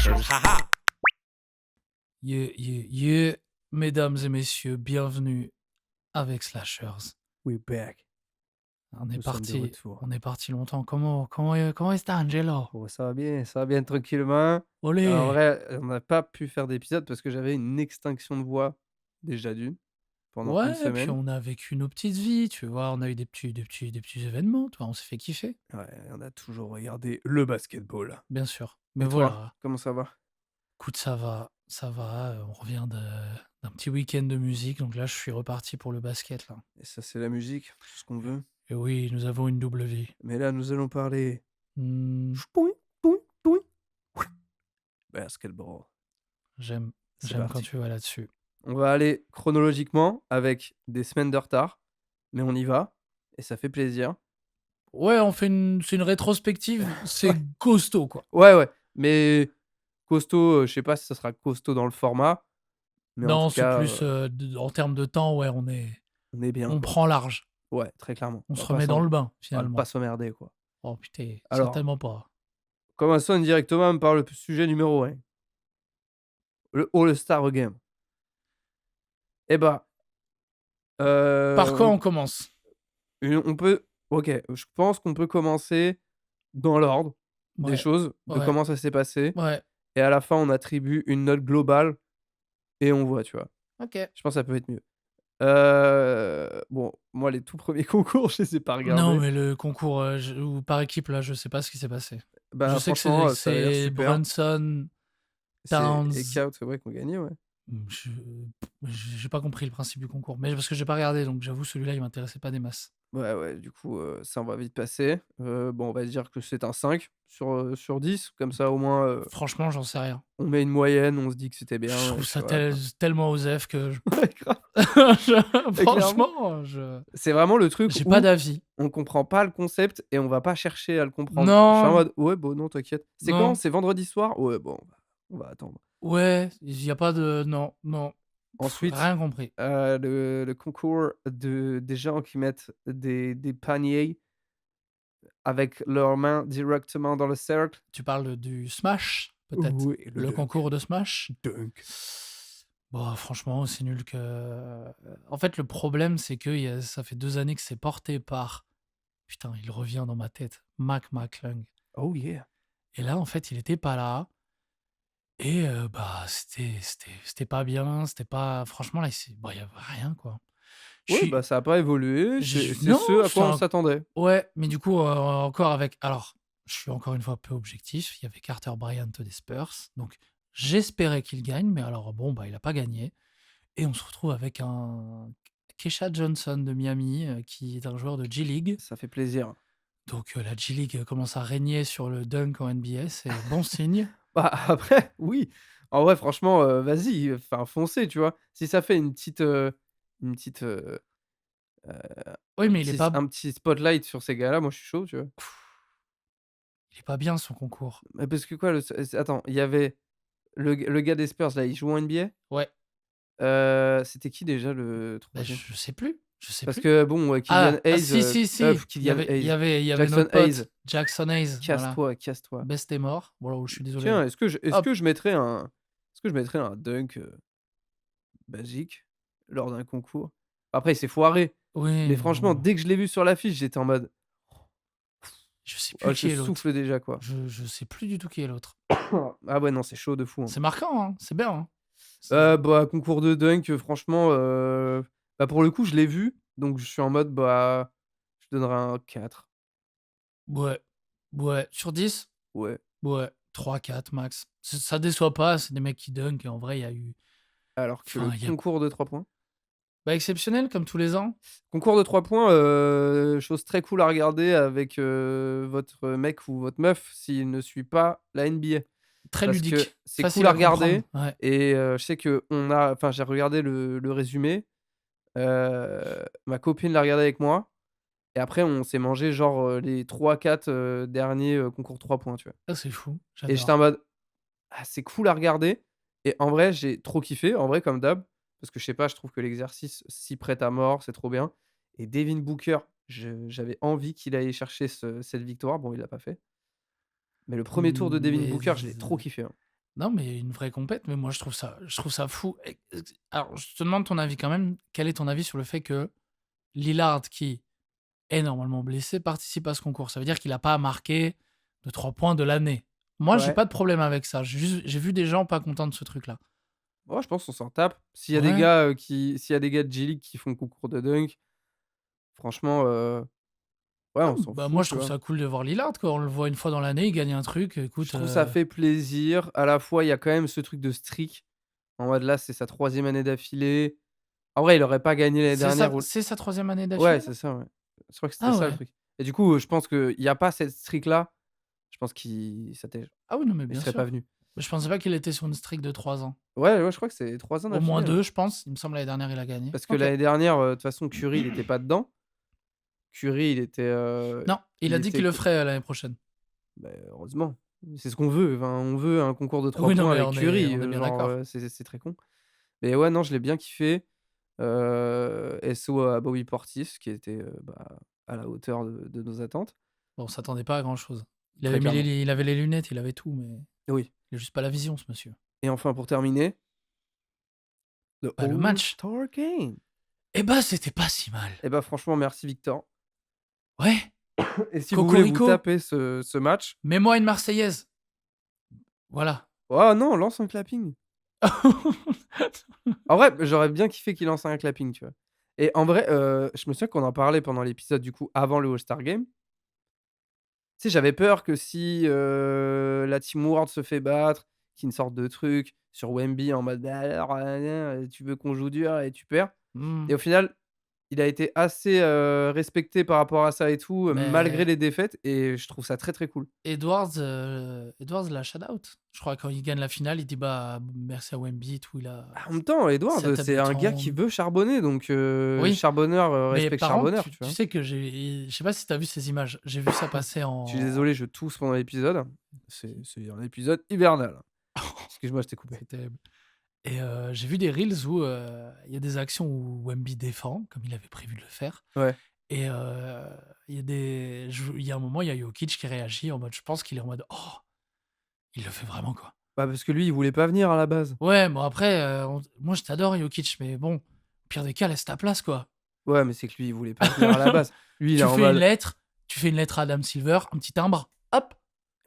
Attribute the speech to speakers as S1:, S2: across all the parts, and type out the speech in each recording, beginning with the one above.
S1: Slashers. Haha.
S2: Mesdames et messieurs, bienvenue avec Slashers.
S1: We're back.
S2: On est
S1: Nous sommes de
S2: parti,
S1: retour.
S2: on est parti longtemps. Comment est Angelo?
S1: Oh, ça va bien tranquillement. En
S2: Olé!
S1: vrai, on n'a pas pu faire d'épisode parce que j'avais une extinction de voix déjà d'une pendant une
S2: Ouais, puis
S1: semaine.
S2: on a vécu nos petites vies, tu vois. On a eu des petits événements, tu vois. On s'est fait kiffer,
S1: Ouais, on a toujours regardé le basketball.
S2: bien sûr. Mais
S1: Et toi,
S2: voilà,
S1: comment ça va?
S2: écoute, ça va. On revient d'un petit week-end de musique, donc là, je suis reparti pour le basket là.
S1: Et ça, c'est la musique, tout ce qu'on veut.
S2: Et oui, nous avons une double vie.
S1: Mais là, nous allons parler
S2: Hmm,
S1: ch'pouin, pouin, pouin, basketball.
S2: j'aime,
S1: C'est
S2: j'aime quand
S1: parti.
S2: tu vas là-dessus.
S1: On va aller chronologiquement avec des semaines de retard, mais on y va et ça fait plaisir.
S2: Ouais, c'est une rétrospective, c'est
S1: Ouais.
S2: costaud, quoi.
S1: Ouais, mais costaud, je sais pas si ça sera costaud dans le format, mais en
S2: Non,
S1: tout
S2: c'est
S1: cas,
S2: plus en termes de temps, ouais,
S1: on est bien,
S2: on
S1: quoi.
S2: prend large.
S1: Ouais, très clairement.
S2: On se remet dans le bain,
S1: On va pas
S2: finalement.
S1: s'emmerder, quoi.
S2: Oh putain,
S1: Alors,
S2: certainement pas.
S1: commençons directement par le sujet numéro 1, le All-Star Game. Eh bah,
S2: Par quoi
S1: on
S2: on commence?
S1: on peut OK, je pense qu'on peut commencer dans l'ordre des
S2: Ouais,
S1: choses, de
S2: ouais,
S1: comment ça s'est passé
S2: ouais.
S1: et à la fin, on attribue une note globale et on voit, tu vois?
S2: OK.
S1: Je pense que ça peut être mieux. Bon, moi, les tout premiers concours, je les ai pas
S2: Non,
S1: regardés.
S2: mais le concours, ou par équipe, là, je sais pas ce qui s'est passé. Je
S1: Bah,
S2: sais que c'est
S1: franchement, ça avait l'air
S2: c'est
S1: super.
S2: Brunson,
S1: C'est
S2: Towns.
S1: Eckhout, ouais, qui ont gagné, ouais.
S2: Je j'ai pas compris le principe du concours, mais parce que j'ai pas regardé, donc j'avoue celui-là, il m'intéressait pas des masses.
S1: Ouais, du coup, ça, on va vite passer. Bon, on va dire que c'est un 5 sur 10, comme ça, au moins,
S2: Franchement, j'en sais rien.
S1: on met une moyenne, on se dit que c'était
S2: Je
S1: bien et
S2: trouve
S1: puis
S2: ça
S1: voilà, quoi.
S2: tellement osef que
S1: Ouais, grave, clairement,
S2: franchement, je
S1: c'est vraiment le truc
S2: j'ai pas
S1: où
S2: d'avis.
S1: on comprend pas le concept et on va pas chercher à le comprendre. Je suis en
S2: Non,
S1: mode: «Ouais, bon, non, t'inquiète». C'est quand?
S2: non,
S1: C'est vendredi soir? Ouais, bon, on va attendre.
S2: ouais, il y a pas de non, non,
S1: Ensuite,
S2: rien compris.
S1: le concours des gens qui mettent des paniers avec leurs mains directement dans le cercle.
S2: Tu parles du Smash, peut-être?
S1: Oui, le
S2: Le
S1: dunk.
S2: concours de Smash?
S1: Dunk.
S2: Bah, franchement, aussi nul que en fait, le problème, c'est que ça fait 2 années que c'est porté par putain, il revient dans ma tête, Mac McClung
S1: Oh yeah.
S2: et là, en fait, il était pas là et bah, c'était pas bien, c'était pas franchement, là, il y avait rien, quoi. Je
S1: Ouais, bah,
S2: suis
S1: ça a pas évolué,
S2: je
S1: c'est
S2: non,
S1: ce à
S2: c'est
S1: quoi on
S2: un
S1: s'attendait.
S2: ouais, mais du coup, encore avec alors, je suis encore une fois peu objectif, il y avait Carter Bryant des Spurs, donc j'espérais qu'il gagne, mais alors bon, bah, il a pas gagné et on se retrouve avec un Kesha Johnson de Miami, qui est un joueur de G League.
S1: Ça fait plaisir.
S2: Donc, la G League commence à régner sur le dunk en NBA, c'est bon signe.
S1: Bah, après, oui, en vrai, franchement, vas-y, enfin, foncez, tu vois? Si ça fait une petite,
S2: Oui, mais
S1: un petit spotlight sur ces gars-là, moi, je suis chaud, tu vois?
S2: il est pas bien son concours.
S1: Mais parce que quoi, attends, il y avait le gars des Spurs, là, il joue en NBA?
S2: Ouais,
S1: C'était qui déjà le
S2: bah,
S1: troisième?
S2: je sais plus, je sais
S1: Parce
S2: plus.
S1: que bon, Killian
S2: Ah,
S1: Hayes,
S2: si, si, si,
S1: Killian Hayes,
S2: il y avait
S1: Jackson
S2: notre
S1: Hayes,
S2: pote Jackson Hayes, voilà.
S1: casse-toi, casse-toi.
S2: Best est mort. Voilà, je suis désolé.
S1: Tiens, est-ce
S2: Hop,
S1: que je mettrais un dunk, basique lors d'un concours? Après, il s'est foiré, mais
S2: oui, mais
S1: franchement,
S2: bon,
S1: dès que je l'ai vu sur l'affiche, j'étais en mode:
S2: je sais plus
S1: «Oh,
S2: qui
S1: ce
S2: est l'autre.
S1: souffle déjà, quoi».
S2: Je sais plus du tout qui est l'autre.
S1: Ah ouais, non, c'est chaud de fou, hein.
S2: C'est marquant, hein, c'est bien, hein. C'est
S1: Bah, concours de dunk, franchement, bah, pour le coup, je l'ai vu, donc je suis en mode, bah, je donnerais un 4.
S2: ouais, ouais, sur 10.
S1: Ouais.
S2: Ouais, 3-4 max. Ça déçoit pas, c'est des mecs qui dunk et en vrai, il y a eu
S1: Alors que le
S2: enfin, il y a
S1: concours de 3 points?
S2: bah, exceptionnel comme tous les ans.
S1: Concours de 3 points, chose très cool à regarder avec, votre mec ou votre meuf s'il ne suit pas la NBA.
S2: Très
S1: Parce que
S2: ludique,
S1: c'est cool
S2: facile
S1: à
S2: à comprendre,
S1: regarder
S2: ouais.
S1: et je sais qu'on a enfin, j'ai regardé le résumé, ma copine l'a regardé avec moi et après on s'est mangé genre, les 3-4 derniers, concours 3 points, tu vois?
S2: Ça, c'est fou,
S1: Et j'étais
S2: j'adore.
S1: en mode: «Ah, c'est cool à regarder» et en vrai, j'ai trop kiffé, en vrai, comme d'hab, parce que je sais pas, je trouve que l'exercice s'y prête à mort, c'est trop bien et Devin Booker, j'avais envie qu'il aille chercher cette victoire. Bon, il l'a pas fait, mais le premier tour de Devin
S2: Mais
S1: Booker, je l'ai trop kiffé, hein.
S2: Non, mais une vraie compète, mais moi je trouve ça fou. Alors, je te demande ton avis quand même. Quel est ton avis sur le fait que Lillard, qui est normalement blessé, participe à ce concours? Ça veut dire qu'il a pas marqué de 3 points de l'année. Moi, j'ai
S1: Ouais.
S2: pas de problème avec ça. J'ai vu des gens pas contents de ce truc-là.
S1: Ouais, je pense qu'on s'en tape.
S2: Ouais.
S1: S'il y a des gars de G-League qui font le concours de dunk, franchement, ouais,
S2: Ah,
S1: on s'en
S2: bah,
S1: fout,
S2: moi, je
S1: tu
S2: trouve
S1: vois?
S2: ça cool de voir Lillard, quoi. On le voit une fois dans l'année, il gagne un truc.
S1: Je
S2: Écoute,
S1: trouve ça fait plaisir. À la fois, il y a quand même ce truc de streak. En mode là, c'est sa troisième année d'affilée. En vrai, il aurait pas gagné l'année dernière ou
S2: c'est sa 3e année
S1: ouais,
S2: d'affilée, là?
S1: c'est ça, ouais. Je crois que c'était
S2: Ah
S1: ça le
S2: ouais.
S1: truc et du coup, je pense qu'il y a pas cette streak-là, je pense qu'il s'était
S2: Ah oui, non, mais
S1: il
S2: bien
S1: serait pas
S2: sûr.
S1: venu.
S2: Mais je pensais pas qu'il était sur une streak de 3 ans.
S1: Ouais, ouais, je crois que c'est 3 ans
S2: Au moins
S1: d'affilée, hein.
S2: 2, je pense. Il me semble l'année dernière, il a gagné.
S1: Parce que
S2: OK.
S1: l'année dernière, de toute façon, Curry, il était pas dedans. Curry,
S2: Non, il
S1: il
S2: a dit qu'il
S1: était
S2: le
S1: co
S2: ferait, l'année prochaine.
S1: heureusement. C'est ce qu'on veut. Enfin, on veut un concours de 3
S2: Oui, non,
S1: points
S2: mais
S1: avec Curry,
S2: on est bien
S1: genre,
S2: d'accord.
S1: c'est très con. Mais ouais, non, je l'ai bien kiffé. SO à Bobby Portis qui était, à la hauteur de nos attentes,
S2: Bon, on s'attendait pas à grand-chose.
S1: très clairement.
S2: Il avait les lunettes, il avait tout, mais
S1: Oui
S2: il a juste pas la vision, ce monsieur.
S1: et enfin pour terminer, le
S2: Bah, le match,
S1: All-Star Game.
S2: eh bah, c'était pas si mal.
S1: Et bah, franchement merci Victor
S2: Ouais,
S1: et si vous voulez vous
S2: cocorico,
S1: taper ce match,
S2: mets-moi une Marseillaise. Voilà.
S1: oh non, lance un clapping. En vrai, j'aurais bien kiffé qu'il lance un clapping, tu vois? Et en vrai, je me souviens qu'on en parlait pendant l'épisode du coup avant le All-Star Game. Tu sais, j'avais peur que si, la Team World se fait battre, qu'il y ait une sorte de truc sur Wemby en mode: «Bah alors, tu veux qu'on joue dur et tu perds»
S2: Mmh,
S1: et au final, il a été assez, respecté par rapport à ça et tout, malgré
S2: mais
S1: les défaites et je trouve ça très, très cool.
S2: Edwards l'a shout out. Je crois quand il gagne la finale, il dit: «Bah, merci à Wemby et tout».
S1: Bah, en même temps, Edward,
S2: Set up
S1: c'est
S2: the
S1: un gars qui
S2: tone.
S1: veut charbonner donc
S2: Oui,
S1: charbonneur,
S2: mais
S1: respecte
S2: par contre,
S1: charbonneur,
S2: tu
S1: tu
S2: tu
S1: vois?
S2: sais que je sais pas si tu as vu ces images. J'ai vu ça passer
S1: Je suis
S2: en
S1: désolé, je tousse pendant l'épisode. C'est un épisode hivernal. Excuse-moi, je t'ai coupé.
S2: c'est terrible. Et j'ai vu des reels où, il y a des actions où Wemby défend, comme il avait prévu de le faire.
S1: Ouais.
S2: Et il y a un moment, il y a Jokic qui réagit en mode je pense qu'il est en mode: «Oh, il le fait vraiment, quoi».
S1: Bah, parce que lui, il voulait pas venir à la base.
S2: Ouais, bon après, moi je t'adore Jokic, mais bon, au pire des cas, laisse ta place, quoi.
S1: Ouais, mais c'est que lui, il voulait pas venir à la base. Lui, il est
S2: Tu
S1: en
S2: fais une
S1: mode
S2: lettre tu fais une lettre à Adam Silver, un petit timbre, hop,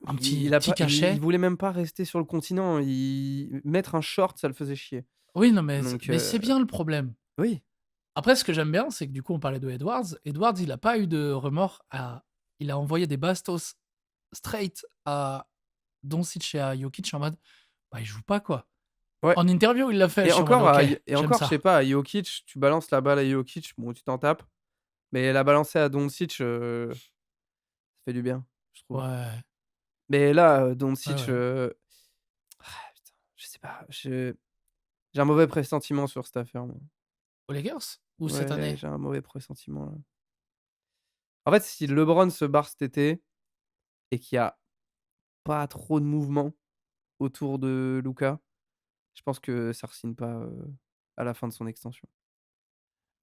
S2: un
S1: il a
S2: petit
S1: pas il
S2: cachet.
S1: voulait même pas rester sur le continent. Mettre un short, ça le faisait chier.
S2: Oui, non, mais
S1: Donc
S2: c'est bien le problème.
S1: oui.
S2: Après, ce que j'aime bien, c'est que du coup, on parlait de Edwards. Edwards, il a pas eu de remords il a envoyé des bastos straight à Doncic et à Jokic en mode: «Bah, il joue pas, quoi».
S1: Ouais
S2: En interview, il l'a fait, je suis en mode: «OK, j'aime
S1: je sais
S2: ça».
S1: pas, à Jokic, tu balances la balle à Jokic, bon, tu t'en tapes. Mais la balancer à Doncic, ça fait du bien, je trouve.
S2: Ouais,
S1: Mais là,
S2: ouais,
S1: Doncic,
S2: ouais.
S1: putain, je sais pas, j'ai un mauvais pressentiment sur cette affaire, moi.
S2: Aux Lakers? Ou cette
S1: Ouais,
S2: année?
S1: j'ai un mauvais pressentiment, là. En fait, si LeBron se barre cet été et qu'il y a pas trop de mouvement autour de Luka, je pense que ça re-signe pas, à la fin de son extension.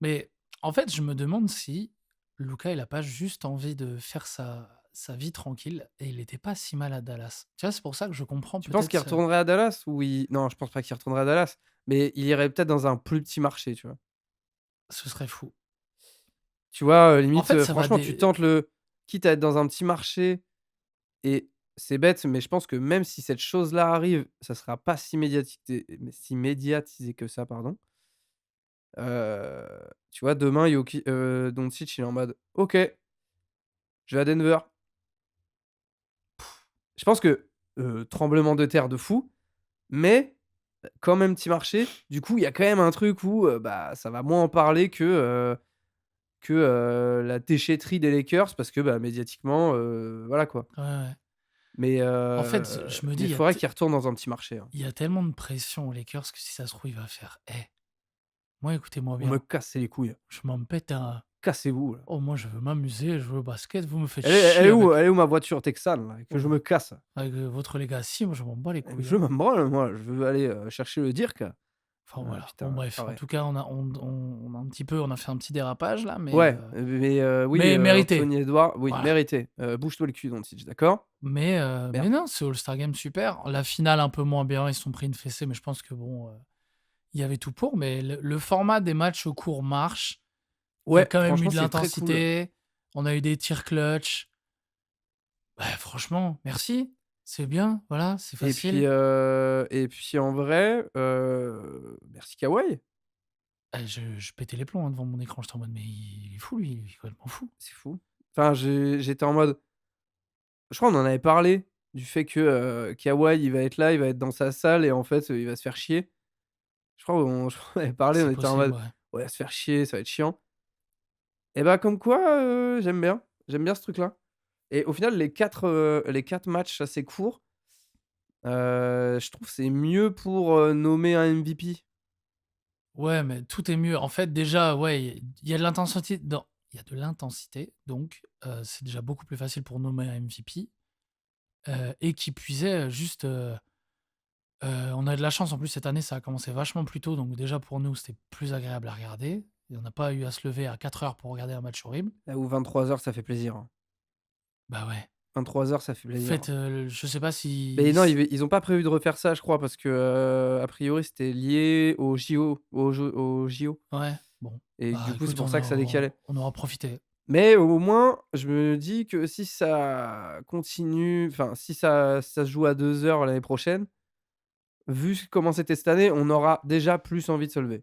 S2: Mais en fait, je me demande si Luka, il a pas juste envie de faire sa vie tranquille et il était pas si mal à Dallas. Tu vois, c'est pour ça que je comprends
S1: Tu penses
S2: peut-être
S1: qu'il retournerait à Dallas ou il non, je pense pas qu'il retournerait à Dallas, mais il irait peut-être dans un plus petit marché, tu vois?
S2: ce serait fou.
S1: Tu vois,
S2: En
S1: limite,
S2: fait, ça va
S1: franchement, tu tentes le quitte à être dans un petit marché et c'est bête, mais je pense que même si cette chose-là arrive, ça sera pas si médiatisé que ça, pardon. Tu vois, demain, Doncic, il est en mode: «OK, je vais à Denver». Je pense que, tremblement de terre de fou, mais quand même petit marché. Du coup, il y a quand même un truc où, bah, ça va moins en parler que la déchetterie des Lakers parce que, bah, médiatiquement, voilà quoi.
S2: ouais, ouais.
S1: Mais
S2: En fait, je me dis,
S1: il faudrait qu'il retourne dans un petit marché, hein.
S2: il y a tellement de pression aux Lakers que si ça se trouve, il va faire: «Eh, moi, écoutez-moi
S1: Vous me
S2: bien,
S1: cassez les couilles.
S2: je m'en pète un
S1: Cassez-vous, là.
S2: oh, moi, je veux m'amuser, je veux au basket, vous me faites
S1: Elle
S2: chier
S1: est où
S2: avec
S1: elle est où ma voiture texane, là? Que je me casse.
S2: votre legacy, moi, je m'en bats les couilles,
S1: Je
S2: hein».
S1: m'en branle, moi, je veux aller, chercher le Dirk.
S2: Enfin
S1: Ah
S2: voilà, bon
S1: putain,
S2: bref,
S1: ah
S2: en
S1: ouais.
S2: tout cas on a un petit peu on a fait un petit dérapage là,
S1: Ouais, mais oui,
S2: mais mérité,
S1: Anthony Edwards, oui,
S2: voilà.
S1: mérité. Bouge-toi le cul Doncic, d'accord?
S2: Mais
S1: Merci.
S2: non, ce All-Star Game super. La finale un peu moins bien, ils se sont pris une fessée, mais je pense que bon, il y avait tout pour. Mais le format des matchs courts marche. Il y a
S1: Ouais,
S2: quand même eu
S1: franchement,
S2: de
S1: c'est très cool.
S2: l'intensité, on a eu des tirs clutch. Bah, franchement, merci, c'est bien, voilà, c'est facile.
S1: Et puis en vrai, merci Kawhi.
S2: Je pétais les plombs, hein, devant mon écran, j'étais en mode: «Mais il est fou lui, il est complètement fou».
S1: C'est fou. Enfin, j'étais en mode je crois on en avait parlé du fait que, Kawhi, il va être là, il va être dans sa salle et en fait, il va se faire chier. Je crois qu'on avait parlé, on
S2: C'est
S1: était en
S2: possible,
S1: mode:
S2: ouais.
S1: «Ouais, il va se faire chier, ça va être chiant» et bah, comme quoi, j'aime bien ce truc-là et au final les 4 matchs assez courts, je trouve c'est mieux pour, nommer un MVP.
S2: Ouais, mais tout est mieux. En fait, déjà, ouais, il y a de l'intensité dans il y a de l'intensité, donc c'est déjà beaucoup plus facile pour nommer un MVP, et qui plus est, juste, on a de la chance en plus cette année, ça a commencé vachement plus tôt, donc déjà pour nous, c'était plus agréable à regarder et on n'a pas eu à se lever à 4 heures pour regarder un match horrible.
S1: Là où 23h ça fait plaisir, hein.
S2: Bah, ouais.
S1: 23h ça fait
S2: En
S1: plaisir,
S2: fait,
S1: hein.
S2: je sais pas
S1: Mais
S2: si
S1: non, ils ont pas prévu de refaire ça, je crois, parce que, a priori, c'était lié aux JO
S2: ouais, bon,
S1: et
S2: bah,
S1: du coup, c'est
S2: écoute,
S1: pour ça que ça décalait.
S2: on aura profité.
S1: Mais au moins, je me dis que si ça continue, enfin, si ça se joue à 2h l'année prochaine, vu comment c'était cette année, on aura déjà plus envie de se lever.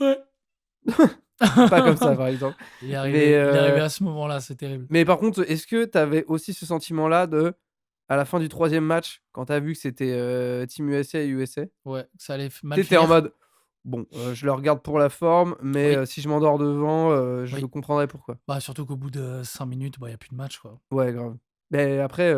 S2: Ouais.
S1: Pas comme ça, par exemple. Mais,
S2: Il est arrivé à ce moment-là, c'est terrible.
S1: mais par contre, est-ce que tu avais aussi ce sentiment-là à la fin du 3e match, quand tu as vu que c'était, Team USA et USA,
S2: Ouais, ça allait f
S1: tu
S2: mal
S1: étais en
S2: finir?
S1: mode: «Bon, je le regarde pour la forme, mais,
S2: Oui,
S1: si je m'endors devant, je
S2: oui.
S1: comprendrai pourquoi».
S2: Bah, surtout qu'au bout de 5 minutes, bah, il y a plus de match, quoi.
S1: Ouais, grave. Mais après,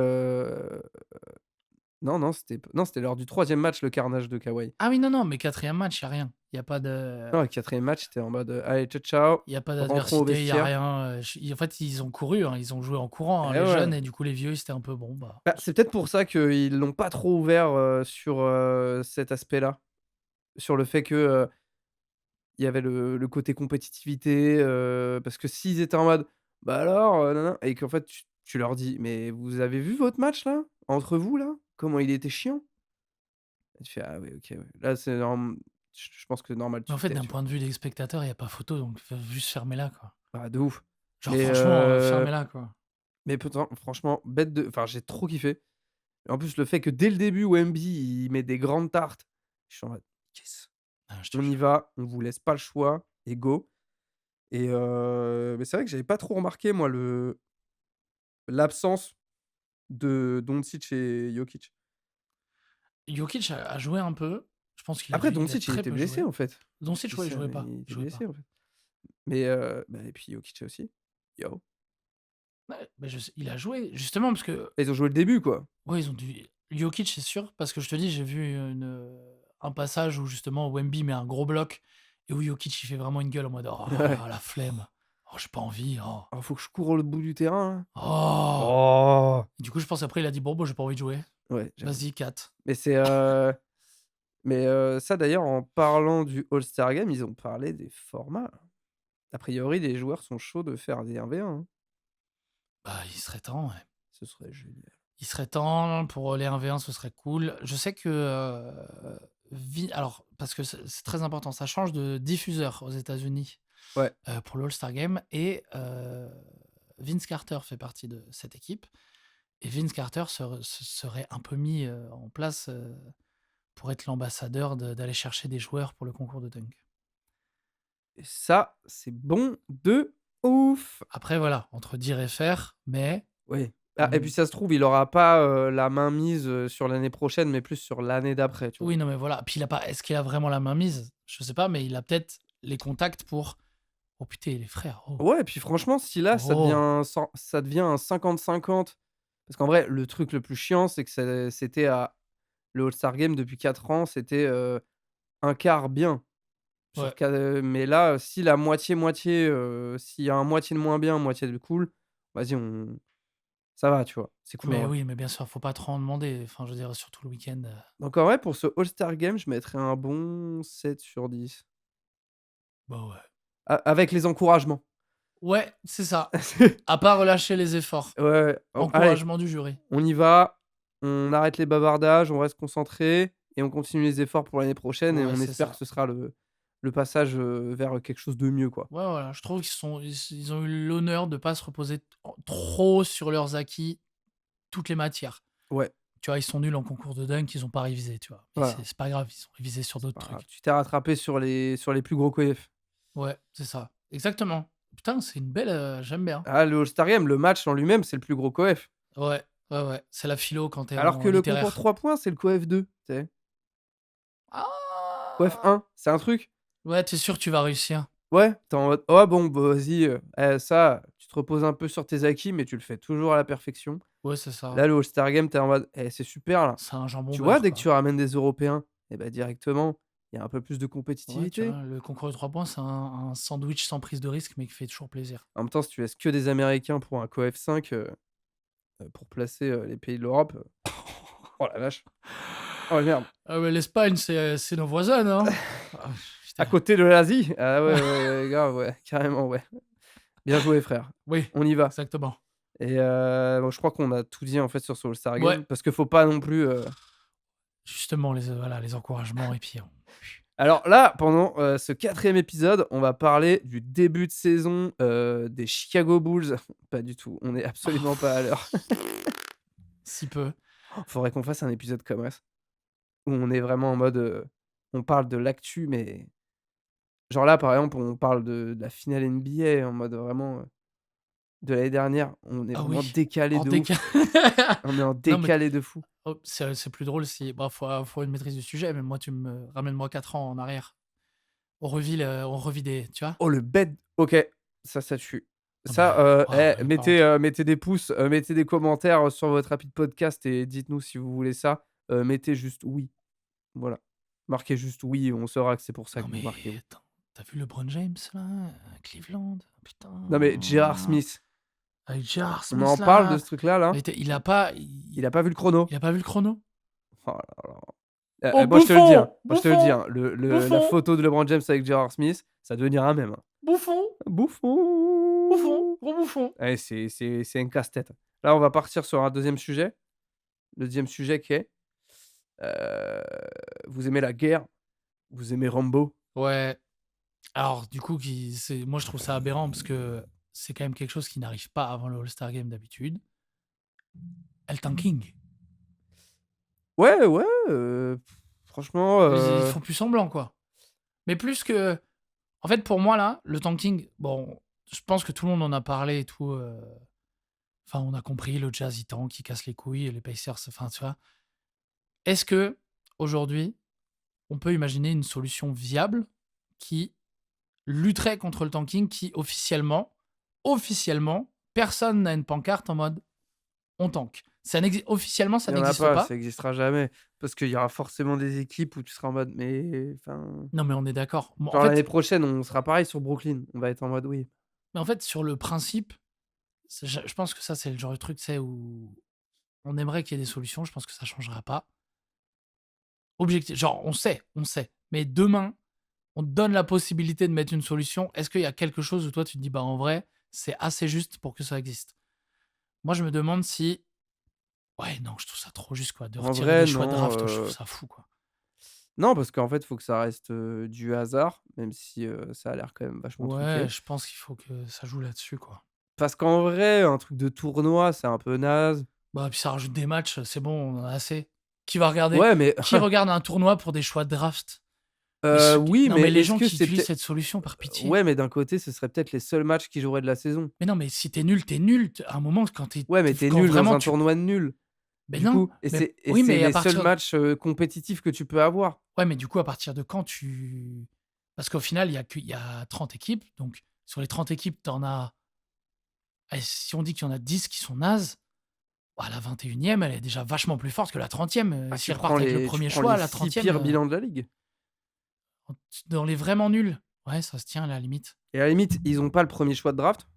S1: non, non, c'était lors du 3e match, le carnage de Kawhi.
S2: Ah oui, non, non, mais quatrième match, il y a rien. Il y a pas de
S1: Non, le 4e match, c'était en mode, «Allez, ciao, ciao,
S2: il y a pas
S1: rentrons au
S2: d'adversité, il y a
S1: vestiaire».
S2: rien, en fait, ils ont couru, hein, ils ont joué en courant, hein,
S1: Eh
S2: les
S1: ouais.
S2: jeunes et du coup, les vieux, ils étaient un peu bon, bah,
S1: Bah, c'est peut-être pour ça qu'ils l'ont pas trop ouvert, sur, cet aspect-là. Sur le fait que, il y avait le côté compétitivité, parce que s'ils étaient en mode: «Bah alors, nin nin» et qu'en fait tu leur dis: «Mais vous avez vu votre match là? Entre vous là? Comment il était chiant?» et tu fais: «Ah oui, OK, ouais». Là, c'est je pense que normal,
S2: mais
S1: tu
S2: en
S1: te
S2: fait,
S1: tais,
S2: d'un
S1: tu vois?
S2: point de vue des spectateurs, il y a pas photo, donc juste fermez-la, quoi.
S1: Ah de ouf.
S2: Genre
S1: Mais
S2: franchement, fermez-la, quoi.
S1: pourtant franchement bête de enfin j'ai trop kiffé. Et en plus le fait que dès le début Wemby il met des grandes tartes, je suis en mode: «Yes,
S2: Ah, je te
S1: on y
S2: jure.
S1: va, on vous laisse pas le choix et go» et mais c'est vrai que j'avais pas trop remarqué moi le l'absence de Doncic et Jokic.
S2: Jokic a joué un peu. Je pense
S1: Après
S2: il a
S1: Doncic, il
S2: très
S1: était
S2: peu
S1: blessé
S2: joué.
S1: en fait. Je
S2: Doncic,
S1: dis
S2: ouais, il
S1: ça,
S2: jouait
S1: mais
S2: pas,
S1: il
S2: il
S1: était
S2: jouait
S1: blessé
S2: pas.
S1: en fait. Mais bah et puis Jokic aussi. Yo.
S2: Ouais, mais je sais il a joué justement parce que
S1: Ils ont joué le début quoi.
S2: ouais, ils ont dû Jokic, c'est sûr, parce que je te dis, j'ai vu un passage où justement Wemby met un gros bloc et où Jokic, il fait vraiment une gueule en mode: «Oh
S1: Ouais.
S2: la flemme. Oh j'ai pas envie, oh.
S1: «Alors faut que je cours au bout du terrain là?»
S2: Oh!»
S1: Oh!
S2: Et du coup, je pense après il a dit: «Bon, bah, j'ai pas envie de jouer.
S1: Ouais, j'avoue.
S2: Vas-y 4».
S1: Mais ça d'ailleurs en parlant du All-Star Game, ils ont parlé des formats. A priori, les joueurs sont chauds de faire des 1v1, hein.
S2: Bah, il serait temps, ouais.
S1: Ce serait génial.
S2: Il serait temps pour les 1v1, ce serait cool. Je sais que, alors parce que c'est très important, ça change de diffuseur aux États-Unis,
S1: Ouais.
S2: pour le All-Star Game et Vince Carter fait partie de cette équipe et Vince Carter serait un peu mis, en place, pour être l'ambassadeur d'aller chercher des joueurs pour le concours de dunk.
S1: Et ça, c'est bon de ouf!
S2: Après voilà, entre dire et faire, mais
S1: Oui. Ah et
S2: mmh,
S1: puis ça se trouve, il aura pas, la main mise, sur l'année prochaine, mais plus sur l'année d'après, tu vois?
S2: oui, non, mais voilà. Puis il a pas est-ce qu'il a vraiment la main mise? Je sais pas, mais il a peut-être les contacts pour: «Oh putain, les frères, oh,
S1: Ouais et puis franchement, si là,
S2: oh!»
S1: ça devient un 50-50 parce qu'en vrai, le truc le plus chiant, c'est que c'était à le All-Star Game depuis 4 ans, c'était, 1/4 bien
S2: Ouais.
S1: sur qua mais là, si la moitié-moitié, s'il y a un moitié de moins bien, moitié de cool, vas-y ça va, tu vois? C'est cool en
S2: Mais
S1: vrai.
S2: oui, mais bien sûr, faut pas trop en demander. Enfin, je veux dire, surtout le week-end.
S1: Donc en vrai, pour ce All-Star Game, je mettrais un bon 7/10.
S2: Bah ouais.
S1: A avec les encouragements.
S2: Ouais, c'est ça. À pas relâcher les efforts.
S1: Ouais, ouais. Oh, allez,
S2: Encouragement du jury.
S1: on y va, on arrête les bavardages, on reste concentré et on continue les efforts pour l'année prochaine et
S2: Ouais,
S1: on
S2: c'est
S1: espère que
S2: ça.
S1: ce sera le passage, vers quelque chose de mieux, quoi.
S2: Ouais, voilà, je trouve qu'ils ont eu l'honneur de pas se reposer trop sur leurs acquis, toutes les matières.
S1: Ouais,
S2: Tu vois, ils sont nuls en concours de dunk, ils ont pas révisé, tu vois? Mais
S1: voilà,
S2: c'est pas grave, ils ont révisé sur
S1: c'est
S2: d'autres
S1: pas grave.
S2: trucs.
S1: Tu t'es rattrapé sur les plus gros coefs.
S2: Ouais, c'est ça. Exactement. Putain, c'est une belle, j'aime bien.
S1: Ah, le All-Star Game, le match en lui-même, c'est le plus gros coef.
S2: Ouais, ouais, ouais, c'est la philo quand t'es
S1: Alors
S2: en
S1: que le concours
S2: littéraire.
S1: 3 points, c'est le coef 2, tu sais? Coef
S2: Ah!
S1: 1, c'est un truc.
S2: Ouais, tu sûr que tu vas réussir?
S1: Ouais, tu es en mode: «Oh bon, bah, vas-y, ça, tu te reposes un peu sur tes acquis, mais tu le fais toujours à la perfection».
S2: Ouais, c'est ça.
S1: Là, le All-Star Game, tu es en mode: «Eh, c'est super là».
S2: C'est un jambon
S1: Tu vois,
S2: beurre,
S1: dès que
S2: quoi.
S1: tu ramènes des Européens et bah, directement, il y a un peu plus de
S2: Ouais, tu
S1: compétitivité.
S2: vois, le concours de 3 points, c'est un sandwich sans prise de risque, mais qui fait toujours plaisir.
S1: En même temps, si tu laisses que des Américains pour un coef 5, pour placer, les pays de l'Europe, oh la vache! Oh merde!
S2: Ah ouais, l'Espagne, c'est nos voisins, hein? Ah
S1: À
S2: putain.
S1: côté de l'Asie? Ah ouais, ouais, ouais, grave, ouais, carrément, ouais. Bien joué frère,
S2: Oui,
S1: on y va.
S2: exactement.
S1: Et bon, je crois qu'on a tout dit en fait sur ce All-Star
S2: Ouais,
S1: Game parce qu'il faut pas non plus,
S2: justement, voilà, les encouragements et puis
S1: alors là, pendant, ce 4e épisode, on va parler du début de saison, des Chicago Bulls. Pas du tout, on est absolument pas à l'heure.
S2: si peu.
S1: Faudrait qu'on fasse un épisode comme ça, où on est vraiment en mode, on parle de l'actu, mais genre là, par exemple, on parle de la finale NBA en mode vraiment, de l'année dernière. On est
S2: Ah
S1: vraiment
S2: oui,
S1: décalé
S2: en
S1: de
S2: déca
S1: ouf. On est en
S2: non, mais
S1: décalé de fou.
S2: oh, c'est plus drôle si bah, faut une maîtrise du sujet, mais moi, tu me ramènes-moi 4 ans en arrière. On revit des tu vois?
S1: Oh le bed OK, ça tue.
S2: Non, mais
S1: Ça,
S2: ouais, par contre,
S1: mettez des pouces, mettez des commentaires, sur votre appli de podcast et dites-nous si vous voulez ça. Mettez juste «oui», voilà. Marquez juste «oui», on saura que c'est pour ça
S2: non,
S1: que vous
S2: mais
S1: marquez «oui».
S2: attends, tu vu LeBron James là, Cleveland?
S1: Non mais J.R.
S2: Putain,
S1: Smith,
S2: avec J.R.
S1: on
S2: Smith
S1: en parle de
S2: là,
S1: ce truc-là, là?
S2: mais il a pas
S1: Il a pas vu le chrono.
S2: il a pas vu le chrono?
S1: Oh là là.
S2: Oh
S1: Moi je te le dis, hein,
S2: bouffon!
S1: moi je te le dis,
S2: Bouffon!
S1: hein, la
S2: Bouffon!
S1: photo de LeBron James avec J.R. Smith, ça va devenir un mème, hein.
S2: Bouffon! Bouffon!
S1: Bouffon!
S2: Gros bouffon!
S1: Allez, c'est un casse-tête. Là, on va partir sur un deuxième sujet. Le deuxième sujet qui est, heu, vous aimez la guerre, vous aimez Rambo.
S2: Ouais, alors du coup moi je trouve ça aberrant parce que c'est quand même quelque chose qui n'arrive pas avant le All-Star Game d'habitude. El tanking.
S1: Ouais, ouais, franchement,
S2: Ils font plus semblant quoi. Mais plus que en fait pour moi là, le tanking, bon, je pense que tout le monde en a parlé et tout, enfin on a compris le Jazz il tank, il casse les couilles, les Pacers, enfin tu vois? Est-ce que aujourd'hui on peut imaginer une solution viable qui lutterait contre le tanking qui officiellement, personne n'a une pancarte en mode: «On tank». Officiellement, ça
S1: il y en a
S2: n'existe
S1: pas,
S2: pas.
S1: ça existera jamais parce qu'il y aura forcément des équipes où tu seras en mode: «Mais enfin».
S2: Non, mais on est d'accord. Bon, en
S1: Genre l'année
S2: fait
S1: prochaine, on sera pareil sur Brooklyn. On va être en mode: «Oui».
S2: sur le principe, je pense que ça, c'est le genre de truc, tu sais, où on aimerait qu'il y ait des solutions. Je pense que ça changera pas. Objectif genre, on sait, mais demain, on te donne la possibilité de mettre une solution. Est-ce qu'il y a quelque chose où toi, tu te dis: «Bah, en vrai, c'est assez juste pour que ça existe»? Moi, je me demande si ouais, non, je trouve ça trop juste, quoi, de
S1: En
S2: retirer des
S1: vrai,
S2: choix de
S1: non,
S2: draft, je trouve ça fou, quoi.
S1: non, parce qu'en fait, il faut que ça reste, du hasard, même si, ça a l'air quand même vachement
S2: Ouais,
S1: truqué.
S2: je pense qu'il faut que ça joue là-dessus, quoi.
S1: Parce qu'en vrai, un truc de tournoi, c'est un peu naze.
S2: Bah, puis ça rajoute des matchs, c'est bon, on en a assez. Qui va regarder?
S1: Ouais, mais
S2: Qui regarde un tournoi pour des choix de draft?
S1: oui,
S2: Non,
S1: mais
S2: mais les
S1: est-ce
S2: gens
S1: que
S2: qui
S1: c'est
S2: utilisent
S1: peut-être
S2: cette solution, par pitié.
S1: ouais, mais d'un côté, ce serait peut-être les seuls matchs qu'ils joueraient de la saison.
S2: Mais non, mais si t'es nul, t'es nul. À un moment, quand
S1: Ouais, mais tu
S2: quand
S1: nul dans
S2: vraiment
S1: un
S2: tu
S1: tournoi de nuls,
S2: mais
S1: du
S2: non,
S1: coup, et
S2: mais
S1: c'est
S2: oui, mais à
S1: les seuls
S2: partir
S1: matchs, compétitifs que tu peux avoir.
S2: ouais, mais du coup, à partir de quand tu parce qu'au final, il y a 30 équipes, donc sur les 30 équipes, tu en as si on dit qu'il y en a 10 qui sont nazes, bah, la 21e, elle est déjà vachement plus forte que la 30e,
S1: Ah,
S2: s'ils repartent avec le
S1: tu
S2: premier
S1: prends
S2: choix,
S1: les
S2: la
S1: 6
S2: 30e,
S1: pires bilans de la ligue
S2: dans les vraiment nuls, ouais, ça se tient à la limite.
S1: et à la limite, ils ont pas le premier choix de draft.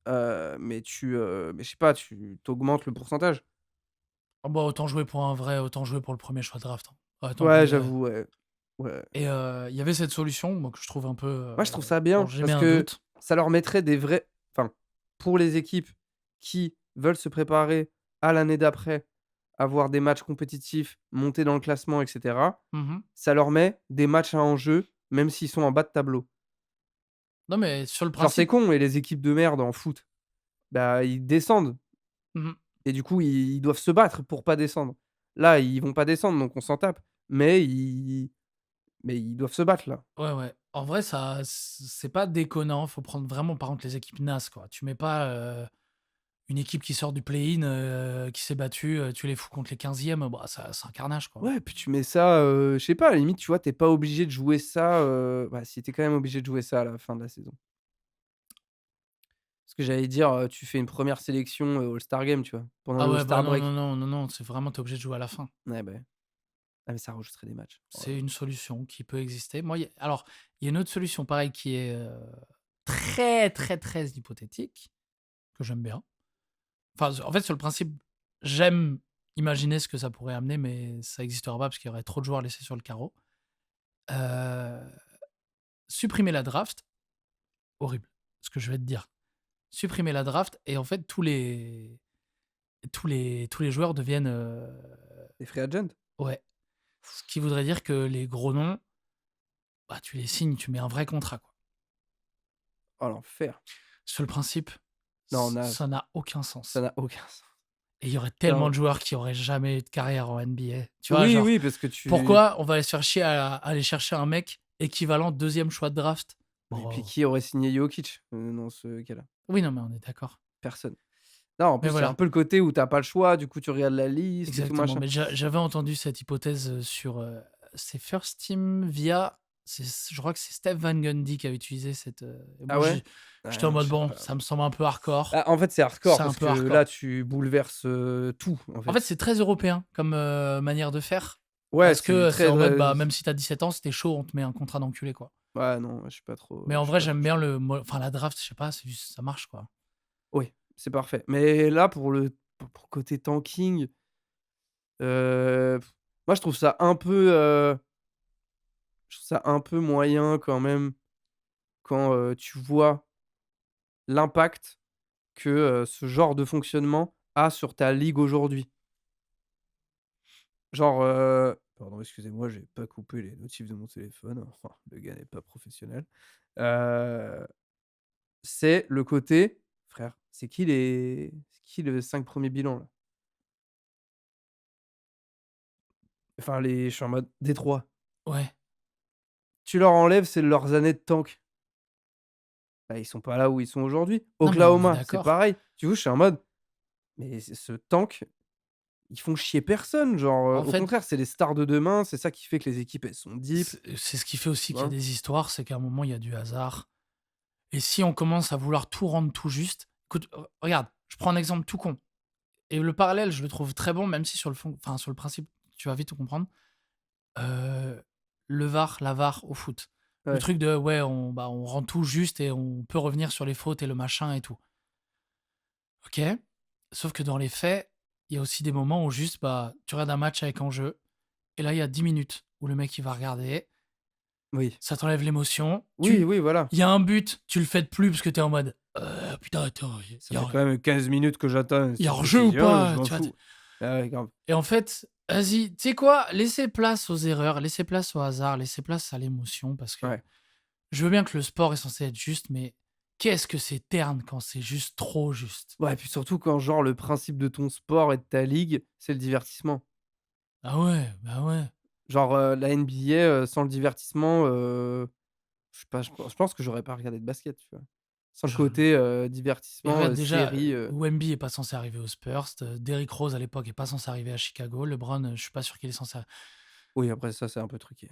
S1: mais je sais pas, tu augmentes le pourcentage.
S2: Ah bah, autant jouer pour un vrai, autant jouer pour le premier choix de draft, hein. Attends,
S1: Ouais,
S2: ouais.
S1: j'avoue, ouais. Ouais.
S2: Et il y avait cette solution, moi, que je trouve un peu,
S1: Moi, je trouve ça
S2: bon,
S1: bien
S2: j'émets
S1: parce
S2: un
S1: que
S2: doute.
S1: ça leur mettrait des vrais enfin, pour les équipes qui veulent se préparer à l'année d'après, avoir des matchs compétitifs, monter dans le classement et cetera,
S2: Mmh.
S1: ça leur met des matchs à enjeu, même s'ils sont en bas de tableau.
S2: Non, mais sur le
S1: Genre, c'est
S2: principe.
S1: con, mais les équipes de merde en foot, bah, ils descendent
S2: Mmh.
S1: et du coup, ils doivent se battre pour pas descendre. Là, ils vont pas descendre, donc on s'en tape, mais ils doivent se battre là.
S2: Ouais, ouais. En vrai, ça c'est pas déconnant. Faut prendre vraiment, par contre, les équipes NAS, quoi. Tu mets pas, une équipe qui sort du play-in, qui s'est battue, tu les fous contre les 15e, bah, ça c'est un carnage, quoi.
S1: Ouais, puis tu mets ça, je sais pas, à la limite, tu vois, tu es pas obligé de jouer ça, bah, si, tu es quand même obligé de jouer ça à la fin de la saison. Parce que j'allais dire, tu fais une première sélection, All-Star Game, tu vois? Pendant
S2: Ah
S1: le
S2: ouais, bah,
S1: All-Star
S2: non, non,
S1: Break.
S2: non, non, non, c'est vraiment tu obligé de jouer à la fin.
S1: Ouais, bah, ouais. Ah mais ça rajouterait des matchs. Oh là
S2: C'est
S1: là.
S2: une solution qui peut exister. Moi, il y a une autre solution pareil qui est, très, très, très hypothétique, que j'aime bien. Enfin, en fait, sur le principe, j'aime imaginer ce que ça pourrait amener, mais ça n'existera pas parce qu'il y aurait trop de joueurs laissés sur le carreau. Heu, Supprimer la draft, horrible, ce que je vais te dire. Supprimer la draft et en fait tous les joueurs deviennent,
S1: Les free agents?
S2: ouais. Ce qui voudrait dire que les gros noms, bah, tu les signes, tu mets un vrai contrat, quoi.
S1: Oh l'enfer.
S2: Sur le principe,
S1: Non, on a
S2: ça n'a aucun
S1: ça
S2: sens
S1: n'a aucun sens.
S2: et il y aurait tellement
S1: Genre
S2: de joueurs qui auraient jamais eu de carrière en NBA. Tu vois,
S1: oui,
S2: genre,
S1: oui, parce que tu
S2: pourquoi on va aller se faire chier à aller chercher un mec équivalent deuxième choix de draft?
S1: et puis
S2: Bon,
S1: qui aurait signé Jokic, dans ce cas-là?
S2: oui, non, mais on est d'accord.
S1: Personne. Non, en
S2: Mais
S1: plus, il y a un
S2: voilà,
S1: peu le côté où tu as pas le choix, du coup, tu regardes la liste et tout
S2: exactement.
S1: machin.
S2: Mais j'avais entendu cette hypothèse, sur, c'est First Team via je crois que c'est Steph Van Gundy qui avait utilisé cette, et
S1: Ah
S2: moi
S1: ouais?
S2: j'étais en
S1: Ah,
S2: mode:
S1: je sais
S2: «Bon,
S1: pas.
S2: ça me semble un peu hardcore».
S1: Bah, en fait, c'est hardcore
S2: C'est un
S1: parce
S2: peu
S1: que là,
S2: hardcore.
S1: tu bouleverses, tout, en
S2: En fait,
S1: fait.
S2: c'est très européen comme, manière de faire
S1: Ouais,
S2: parce
S1: c'est
S2: que c'est
S1: très,
S2: en mode, bah, même si t'as 17 ans, si tu chaud, on te met un contrat d'enculé, quoi.
S1: ouais, non,
S2: Mais en
S1: je suis
S2: vrai,
S1: pas trop
S2: j'aime bien
S1: chaud.
S2: le mo enfin la draft, je sais pas, c'est juste ça marche, quoi.
S1: Oui, c'est parfait. Mais là, pour côté tanking, heu, moi, je trouve ça un peu moyen quand même quand, tu vois l'impact que, ce genre de fonctionnement a sur ta ligue aujourd'hui. Genre, pardon, excusez-moi, j'ai pas coupé les notifs de mon téléphone. Le gars n'est pas professionnel. Heu, c'est le côté: «Frère, c'est qui le 5 premiers bilans là?» Enfin je suis en mode Détroit.
S2: Ouais.
S1: Tu leur enlèves, c'est leurs années de tank. Bah, ils sont pas là où ils sont aujourd'hui.
S2: Non, mais on est
S1: Oklahoma, c'est
S2: d'accord.
S1: pareil. Tu vois, je suis en mode: «Mais ce tank, ils font chier personne». Genre,
S2: En
S1: au
S2: fait,
S1: contraire, c'est les stars de demain, c'est ça qui fait que les équipes, elles sont deep,
S2: c'est ce qui fait aussi
S1: tu
S2: qu'il y a
S1: vois?
S2: des histoires, c'est qu'à un moment, il y a du hasard et si on commence à vouloir tout rendre tout juste, écoute, regarde, je prends un exemple tout con et le parallèle, je le trouve très bon, même si sur le fond, enfin, sur le principe, tu vas vite tout comprendre. Heu, le VAR, la VAR au foot. Le
S1: Ouais.
S2: truc de ouais, on rend tout juste et on peut revenir sur les fautes et le machin et tout. OK. Sauf que dans les faits, il y a aussi des moments où juste, bah, tu regardes un match avec enjeu et là, il y a 10 minutes où le mec, il va regarder,
S1: Oui.
S2: ça t'enlève l'émotion.
S1: Oui, oui, voilà.
S2: Il y a un but, tu le fais de plus parce que tu es en mode: putain, attends,
S1: Ça fait quand même 15 minutes que j'attends
S2: il y a
S1: cette
S2: hors-jeu ou
S1: décision, je
S2: pas?»
S1: m'en
S2: Tu vois?
S1: fous. Ah ouais, grave.
S2: Et en fait, vas-y, tu sais quoi? Laissez place aux erreurs, laissez place au hasard, laissez place à l'émotion parce que
S1: Ouais.
S2: je veux bien que le sport est censé être juste, mais qu'est-ce que c'est terne quand c'est juste trop juste.
S1: Ouais, et puis surtout quand genre le principe de ton sport et de ta ligue, c'est le divertissement.
S2: Ah ouais, bah ouais.
S1: Genre, la NBA, sans le divertissement, je sais pas, je pense que j'aurais pas regardé de basket, tu vois? Sans le
S2: Je
S1: côté,
S2: Et
S1: divertissement,
S2: regarde déjà,
S1: série,
S2: Wemby est pas censé arriver aux Spurs, Derrick Rose à l'époque est pas censé arriver à Chicago, LeBron, je suis pas sûr qu'il est censé
S1: oui, après ça, c'est un peu truqué.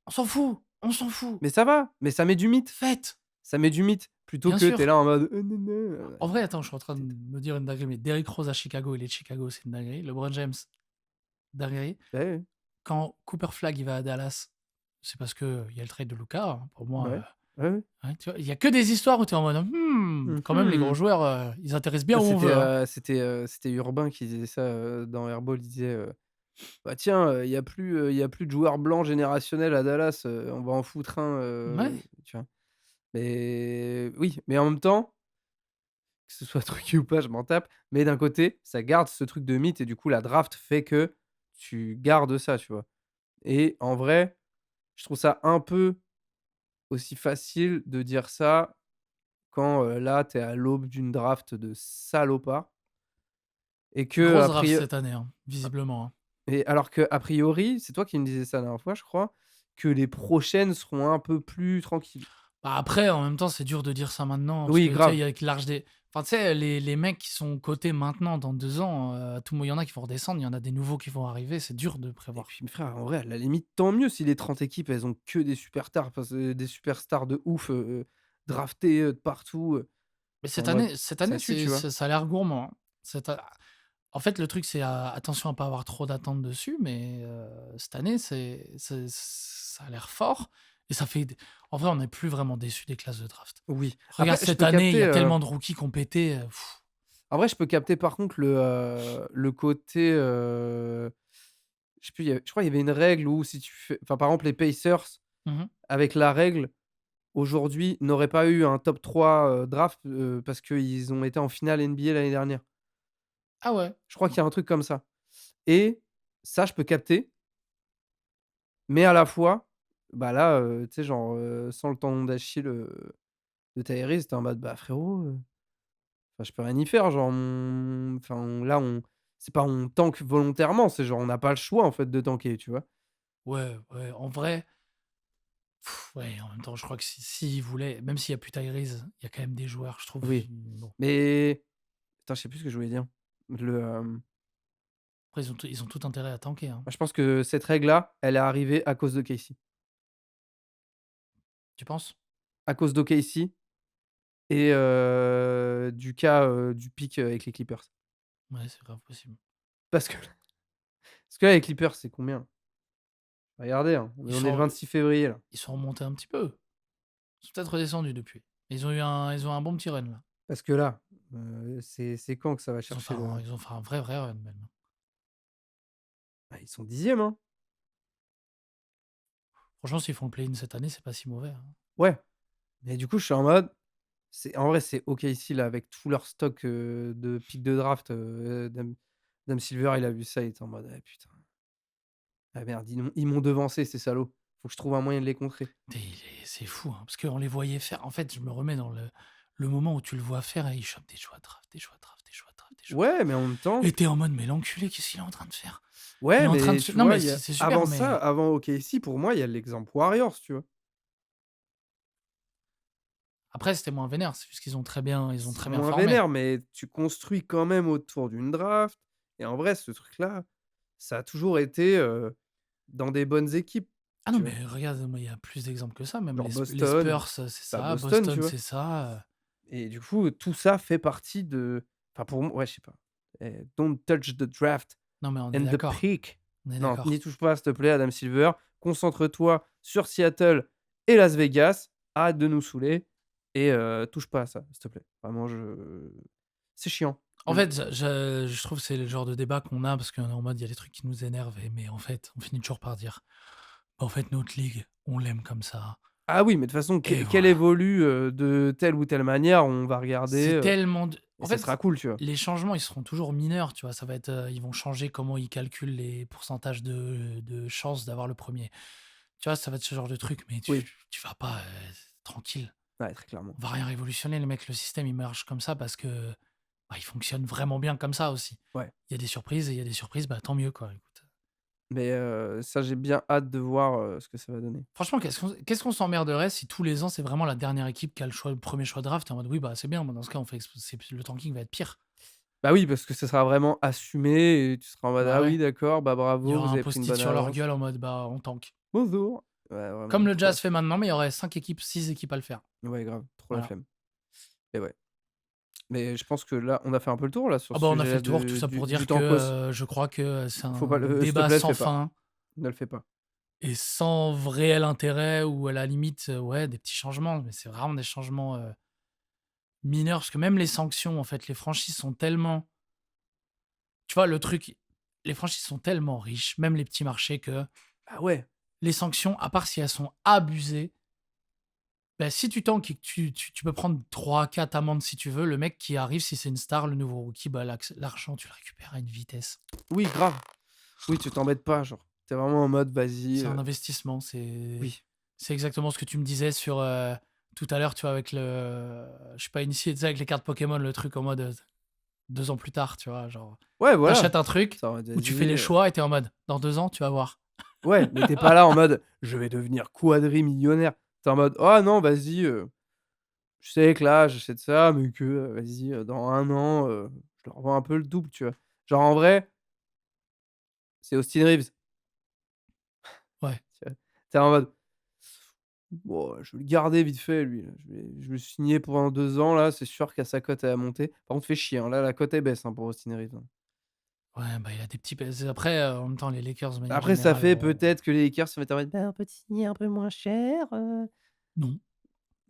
S2: on s'en fout! On s'en fout!
S1: Mais ça va, mais ça met du mythe.
S2: Faites!
S1: Ça met du mythe, plutôt
S2: Bien
S1: que tu es
S2: sûr!
S1: là en mode: nin nin,
S2: En vrai, attends, je suis en train de
S1: tu
S2: me dire une dinguerie, mais Derrick Rose à Chicago, il est de Chicago, c'est une dinguerie. LeBron James, dinguerie.
S1: bah, ouais,
S2: Quand Cooper Flagg, il va à Dallas, c'est parce qu'il y a le trade de Luka, hein, pour moi,
S1: ouais. Ouais, ouais.
S2: Ouais, tu vois? Il y a que des histoires où tu es en mode: quand même les gros
S1: Mmh.
S2: joueurs, ils atterrissent bien
S1: Ça
S2: où on veut, hein».
S1: c'était Urbain qui disait ça, dans Airball. Il disait, «Bah, tiens, il y a plus de joueurs blancs générationnels à Dallas, on va en foutre un»,
S2: Ouais,
S1: tu vois? Mais oui, mais en même temps, que ce soit truqué ou pas, je m'en tape. Mais d'un côté, ça garde ce truc de mythe et du coup, la draft fait que tu gardes ça, tu vois? Et en vrai, je trouve ça un peu aussi facile de dire ça quand, là, tu es à l'aube d'une draft de salopard et que
S2: grosse
S1: a
S2: draft
S1: priori
S2: cette année, hein, visiblement, hein.
S1: et alors qu'a priori, c'est toi qui me disais ça la dernière fois, je crois, que les prochaines seront un peu plus tranquilles.
S2: Bah, après, en même temps, c'est dur de dire ça maintenant parce
S1: Oui,
S2: que, tu sais, il
S1: grave.
S2: y a avec l'arche des enfin, tu sais, les mecs qui sont cotés maintenant dans 2 ans, à tout mo il y en a qui vont redescendre, il y en a des nouveaux qui vont arriver, c'est dur de
S1: Et
S2: prévoir.
S1: puis, mes frères, en vrai, à la limite, tant mieux si les 30 équipes, elles ont que des superstars parce des superstars de ouf, draftés, de partout,
S2: Mais
S1: tu en mode
S2: cette
S1: ça
S2: année,
S1: tue, tu vois?
S2: ça a l'air gourmand, hein. Cette a En fait, le truc, c'est, attention à pas avoir trop d'attentes dessus, mais cette année, ça a l'air fort et ça fait d en vrai, on n'est plus vraiment déçu des classes de draft.
S1: Oui. Après,
S2: Regarde
S1: je
S2: cette
S1: peux
S2: année, il y
S1: capter,
S2: a tellement de rookies qui ont pété,
S1: en vrai, je peux capter par contre le côté, je sais plus, je crois qu'il y avait une règle où si tu fais enfin, par exemple, les Pacers,
S2: Mmh.
S1: avec la règle, aujourd'hui, n'auraient pas eu un top 3 draft, parce qu'ils ont été en finale NBA l'année dernière.
S2: Ah ouais?
S1: Je crois qu'il y a un truc comme ça et ça, je peux capter, mais à la fois, bah, là, tu sais, genre, sans le tendon d'Achille, de Tyrese, tu en mode: «Bah, frérot, enfin, je peux rien y faire». Genre, enfin, là, c'est pas on tank volontairement, c'est genre on n'a pas le choix, en fait, de tanker, tu vois?
S2: Ouais, ouais, en vrai, ouais, en même temps, je crois que s'ils voulaient même s'il y a plus Tyrese, il y a quand même des joueurs, je trouve,
S1: Oui,
S2: bon.
S1: mais attends, je sais plus ce que je voulais dire.
S2: Après ils ont tout intérêt à tanker, hein.
S1: Bah, je pense que cette règle-là, elle est arrivée à cause de Casey.
S2: Tu penses?
S1: À cause d'OKC et du cas, du pic, avec les Clippers.
S2: Ouais, c'est grave possible.
S1: Parce que parce que là, les Clippers, c'est combien? Regardez, hein,
S2: Ils
S1: on est le
S2: sont
S1: 26 février, là.
S2: ils sont remontés un petit peu. Ils sont peut-être redescendus depuis. Ils ont un bon petit run là.
S1: Parce que là, c'est quand que ça va chercher le
S2: Ils ont fait un vrai, vrai run même.
S1: bah, ils sont 10e, hein.
S2: Franchement, s'ils font le play-in cette année, c'est pas si mauvais, hein.
S1: Ouais, mais du coup, je suis en mode, c'est en vrai, c'est OKC, là, avec tout leur stock, de pics de draft, Adam Silver, il a vu ça, il était en mode: «Ah putain, ah merde, ils m'ont devancé ces salauds. Faut que je trouve un moyen de les contrer».
S2: C'est fou, hein, parce qu'on les voyait faire. En fait, je me remets dans le moment où tu le vois faire et il chope des choix de draft, des choix de draft, des choix de draft, des choix de
S1: Ouais,
S2: draft.
S1: mais en même temps
S2: Et tu en mode: «Mais l'enculé, qu'est-ce qu'il est en train de faire? Il est
S1: ouais,
S2: en train de
S1: mais
S2: se»
S1: tu
S2: non,
S1: vois,
S2: mais
S1: il y a
S2: c'est super,
S1: avant ça,
S2: mais
S1: avant OKC, pour moi, il y a l'exemple Warriors, tu vois?
S2: après, c'était moins vénère, c'est juste qu'ils ont ils ont
S1: C'est
S2: très bien
S1: moins
S2: formé.
S1: vénère, mais tu construis quand même autour d'une draft et en vrai, ce truc-là, ça a toujours été, dans des bonnes équipes,
S2: Ah non,
S1: tu
S2: mais
S1: vois?
S2: regarde, moi, il y a plus d'exemples que ça, même
S1: Genre
S2: Les
S1: Boston,
S2: Spurs, c'est
S1: tu
S2: ça,
S1: Boston, tu
S2: Boston,
S1: vois?
S2: c'est ça,
S1: Et du coup, tout ça fait partie de enfin pour moi ouais, je sais pas, don't touch the draft
S2: non, mais on est
S1: and the
S2: d'accord,
S1: pick.
S2: on est
S1: Non, n'y
S2: d'accord.
S1: touche pas, s'il te plaît, Adam Silver. Concentre-toi sur Seattle et Las Vegas. Arrête de nous saouler et touche pas à ça, s'il te plaît. Vraiment, c'est chiant.
S2: En fait, je trouve que c'est le genre de débat qu'on a parce qu'on est en mode, il y a des trucs qui nous énervent mais en fait, on finit toujours par dire: «Bah, en fait, notre ligue, on l'aime comme ça
S1: Ah oui, mais de toute façon,
S2: et
S1: qu'elle
S2: voilà».
S1: évolue, de telle ou telle manière, on va regarder,
S2: C'est tellement de
S1: et
S2: En
S1: ça
S2: fait,
S1: sera cool, tu vois?
S2: les changements, ils seront toujours mineurs, tu vois? Ça va être, ils vont changer comment ils calculent les pourcentages de chances d'avoir le premier. Tu vois? Ça va être ce genre de truc, mais
S1: Oui,
S2: tu vas pas, tranquille.
S1: ouais, très clairement.
S2: On va rien révolutionner, les mecs, le système, il marche comme ça parce que, bah, il fonctionne vraiment bien comme ça aussi.
S1: Ouais.
S2: Il y a des surprises et il y a des surprises, bah, tant mieux, quoi, écoute.
S1: Mais ça, j'ai bien hâte de voir, ce que ça va donner.
S2: Franchement, qu'est-ce qu'on s'emmerderait si tous les ans, c'est vraiment la dernière équipe qui a le premier choix de draft et en mode: «Oui, bah, c'est bien, bah, dans ce cas, on fait le tanking va être pire».
S1: Bah oui, parce que ça sera vraiment assumé et tu seras en mode:
S2: Bah,
S1: «Ah
S2: ouais,
S1: oui, d'accord, bah
S2: il y
S1: bravo,
S2: aura
S1: vous
S2: un
S1: avez pris une
S2: post-it
S1: bonne
S2: sur leur
S1: avance.
S2: gueule en mode: «Bah, on tank».
S1: Bonjour». Ouais,
S2: Comme
S1: vraiment,
S2: le
S1: trop la
S2: Jazz fait maintenant, mais il y aurait 5 équipes, 6 équipes à le faire.
S1: ouais, grave, trop la
S2: Voilà.
S1: flemme et ouais. Mais je pense que là, on a fait un peu le tour là sur
S2: Ah
S1: ce
S2: bah, on a fait
S1: sujet-là
S2: le tour, tout
S1: de
S2: ça pour
S1: du
S2: dire que,
S1: tankos.
S2: je crois que, c'est
S1: Faut pas
S2: un
S1: le s'il te
S2: débat
S1: plaît, le
S2: sans
S1: fais pas.
S2: fin.
S1: Ne le fais pas.
S2: et sans réel intérêt ou à la limite, ouais, des petits changements, mais c'est vraiment des changements, mineurs. Parce que même les sanctions, en fait, les franchises sont tellement tu vois, le truc, les franchises sont tellement riches, même les petits marchés, que
S1: Ah ouais,
S2: les sanctions, à part si elles sont abusées, bah, si tu tankes et que tu peux prendre 3 4 amendes si tu veux, le mec qui arrive, si c'est une star, le nouveau rookie, bah, l'argent, tu le récupères à une vitesse.
S1: oui, grave. Oui, tu t'embêtes pas, genre. Tu vraiment en mode: «Vas-y,
S2: C'est un investissement, c'est
S1: oui».
S2: c'est exactement ce que tu me disais sur, tout à l'heure, tu vois, avec je suis pas initié, tu sais, avec les cartes Pokémon, le truc en mode, 2 ans plus tard, tu vois? Genre,
S1: Ouais,
S2: tu
S1: voilà.
S2: un truc
S1: Ça aurait
S2: où tu fais
S1: vas-y,
S2: les choix et tu en mode: «Dans 2 ans, tu vas voir».
S1: ouais, mais tu pas là en mode: «Je vais devenir quadrimillionnaire». Tu en mode: «Oh non, vas-y, je sais que là, j'achète ça, mais que, vas-y, dans 1 an, je leur vends un peu le double», tu vois? Genre en vrai, c'est Austin Reeves,
S2: Ouais.
S1: tu vois? Tu en mode: «Bon, je vais le garder vite fait lui, là. Je vais le signer pendant 2 ans là, c'est sûr qu'à sa cote elle va monter». Par contre, fait chier, hein, là la cote elle baisse, hein, pour Austin Reeves, hein.
S2: Ouais, bah, il a des petits après, en même temps, les Lakers, de manière
S1: Après ça
S2: générale,
S1: fait
S2: ont
S1: peut-être que les Lakers vont être en mode: «Bah, on peut te signer un peu moins cher,
S2: non.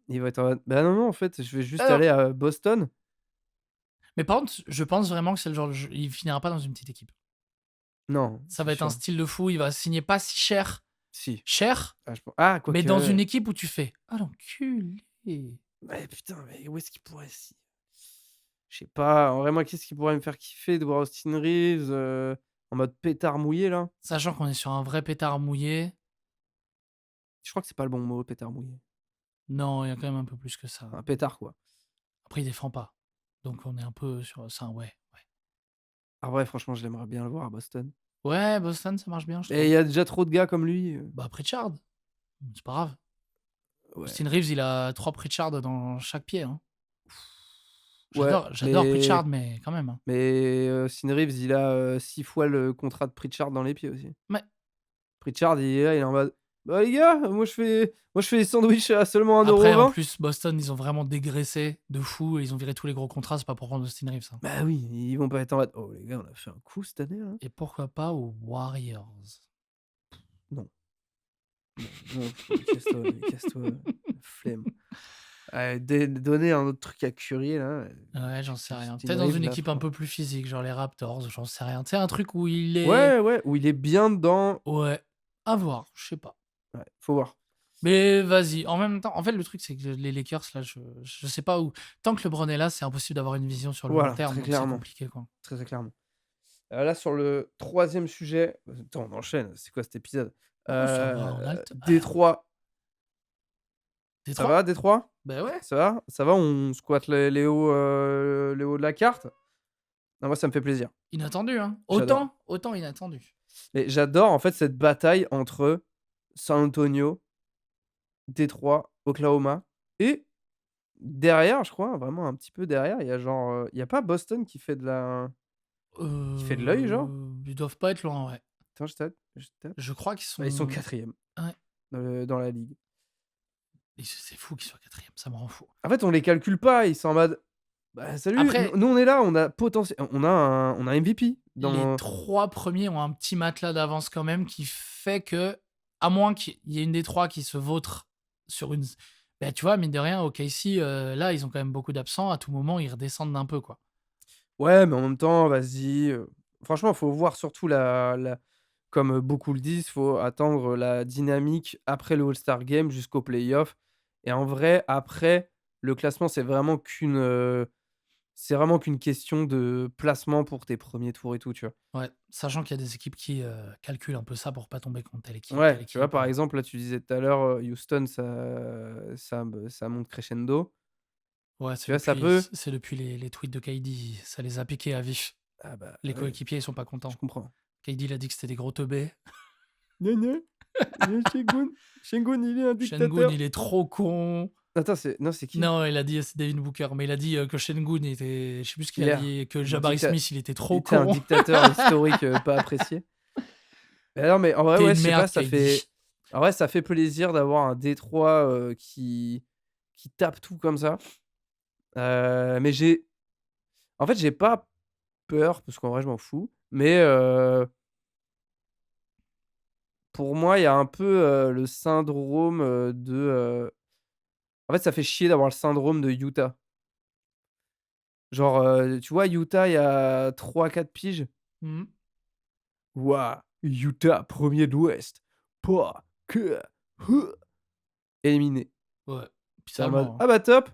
S1: Ils vont être en mode: «Bah, non, non, en fait, je vais juste
S2: Alors
S1: aller à Boston».
S2: mais par contre, je pense vraiment que c'est le genre de il finira pas dans une petite équipe.
S1: Non,
S2: Ça
S1: c'est
S2: va être un
S1: sûr.
S2: style de fou, il va signer pas si cher,
S1: Si.
S2: cher,
S1: Ah,
S2: mais dans une
S1: quoique.
S2: équipe où tu fais: «Ah l'enculé!»
S1: Ouais, putain, mais où est-ce qu'il pourrait si je sais pas, en vrai, moi, qu'est-ce qui pourrait me faire kiffer de voir Austin Reeves, en mode pétard mouillé, là?
S2: Sachant qu'on est sur un vrai pétard mouillé.
S1: Je crois que c'est pas le bon mot, pétard mouillé.
S2: Non, il y a quand même un peu plus que
S1: Un
S2: ça.
S1: pétard, quoi.
S2: Après, il défend pas. Donc on est un peu sur ça, ouais, ouais.
S1: Ah ouais, franchement, j'aimerais bien le voir à Boston.
S2: Ouais, Boston, ça marche bien, je
S1: Et il
S2: trouve.
S1: y a déjà trop de gars comme lui,
S2: Bah, Pritchard, c'est pas grave.
S1: ouais.
S2: Austin Reeves, il a 3 Pritchard dans chaque pied, hein.
S1: Ouais,
S2: J'adore Pritchard, mais quand même, hein.
S1: Austin Reeves, il a, 6 fois le contrat de Pritchard dans les pieds aussi.
S2: Ouais.
S1: Pritchard, il est là, il est en mode: «Bah, les gars, moi je fais des sandwichs à seulement un euro
S2: Après, en
S1: vingt.
S2: plus, Boston, ils ont vraiment dégraissé de fou et ils ont viré tous les gros contrats, c'est pas pour prendre Austin Reeves, hein.
S1: Bah oui, ils vont pas être en mode: «Oh les gars, on a fait un coup cette année là».
S2: Et pourquoi pas aux Warriors?
S1: Non, non, non, casse-toi, casse-toi, flemme. Donner un autre truc à Curry là,
S2: Ouais, j'en sais rien.
S1: Austin
S2: Peut-être dans
S1: Reeves
S2: une
S1: la
S2: équipe un
S1: frappe.
S2: peu plus physique, genre les Raptors, j'en sais rien. Tu sais, un truc où il est
S1: Ouais, ouais, où il est bien dedans,
S2: ouais, à voir, je sais pas.
S1: ouais, faut voir.
S2: Mais vas-y, en même temps, en fait, le truc, c'est que les Lakers, là, je sais pas où. Tant que LeBron est là, c'est impossible d'avoir une vision sur le long
S1: Voilà,
S2: terme,
S1: très
S2: donc c'est
S1: clairement,
S2: compliqué, quoi.
S1: très, très clairement. Là sur le troisième sujet, attends, on enchaîne, c'est quoi cet épisode?
S2: Oh, ça va, on a le
S1: Détroit, ça
S2: Détroit?
S1: va Détroit?
S2: Ben ouais,
S1: Ça va? Ça va, on squatte les hauts de la carte? Non, moi ça me fait plaisir,
S2: inattendu, hein.
S1: j'adore.
S2: Autant inattendu.
S1: Mais j'adore en fait cette bataille entre San Antonio, Détroit, Oklahoma et derrière, je crois, vraiment un petit peu derrière, il y a genre, il y a pas Boston qui fait de l'œil genre?
S2: Ils doivent pas être loin, ouais.
S1: Attends, je tape.
S2: Je crois qu'ils
S1: Bah, ils sont
S2: sont
S1: 4e
S2: ouais,
S1: dans la ligue.
S2: et c'est fou qu'ils soient 4e, ça me rend fou.
S1: En fait, on les calcule pas, ils sont en mode: «Bah, salut, nous
S2: Après,
S1: nous on est là, on a un MVP
S2: les
S1: dans».
S2: 3 premiers ont un petit matelas d'avance quand même qui fait que, à moins qu'il y ait une des 3 qui se vautre sur une bah, tu vois, mine de rien, OKC, là, ils ont quand même beaucoup d'absents. À tout moment, ils redescendent d'un peu, quoi.
S1: Ouais, mais en même temps, vas-y, franchement, faut voir surtout comme, beaucoup le disent, faut attendre la dynamique après le All-Star Game jusqu'aux playoffs et en vrai, après, le classement, c'est vraiment qu'une question de placement pour tes premiers tours et tout, tu vois?
S2: Ouais, sachant qu'il y a des équipes qui, calculent un peu ça pour pas tomber contre telle
S1: Ouais, tu vois,
S2: équipe,
S1: par exemple, là, tu disais tout à l'heure, Houston, ça monte crescendo.
S2: ouais,
S1: Tu vois, ça peut
S2: c'est depuis les tweets de KD, ça les a piqués à vif.
S1: ah bah,
S2: Les
S1: ouais,
S2: coéquipiers, ils sont pas
S1: je
S2: contents.
S1: comprends.
S2: KD, il a dit que c'était des gros teubés.
S1: Gne gne, Sengun, il est un
S2: Sengun,
S1: dictateur.
S2: il est trop con.
S1: Attends, non, c'est qui?
S2: Non, il a dit c'est Devin Booker, mais il a dit, que Sengun était je sais plus ce qu'il a
S1: Hier,
S2: dit, que
S1: un
S2: Jabari
S1: dicta
S2: Smith, il était
S1: il
S2: trop
S1: était un
S2: con.
S1: dictateur historique, pas apprécié. Non, mais en vrai,
S2: Tu
S1: ouais,
S2: une
S1: je sais pas,
S2: merde, KD.
S1: ça fait plaisir d'avoir un Détroit, qui tape tout comme ça. Mais en fait, j'ai pas peur parce qu'en vrai, je m'en fous, mais pour moi, il y a un peu, le syndrome, en fait, ça fait chier d'avoir le syndrome de Utah. Genre, tu vois, Utah, il y a 3 4 piges.
S2: Mmh.
S1: Waouh! Utah, premier de l'Ouest. Pouah, que heu, éliminé.
S2: Ouais, puis
S1: Tu en mode:
S2: seulement, hein.
S1: «Ah bah top!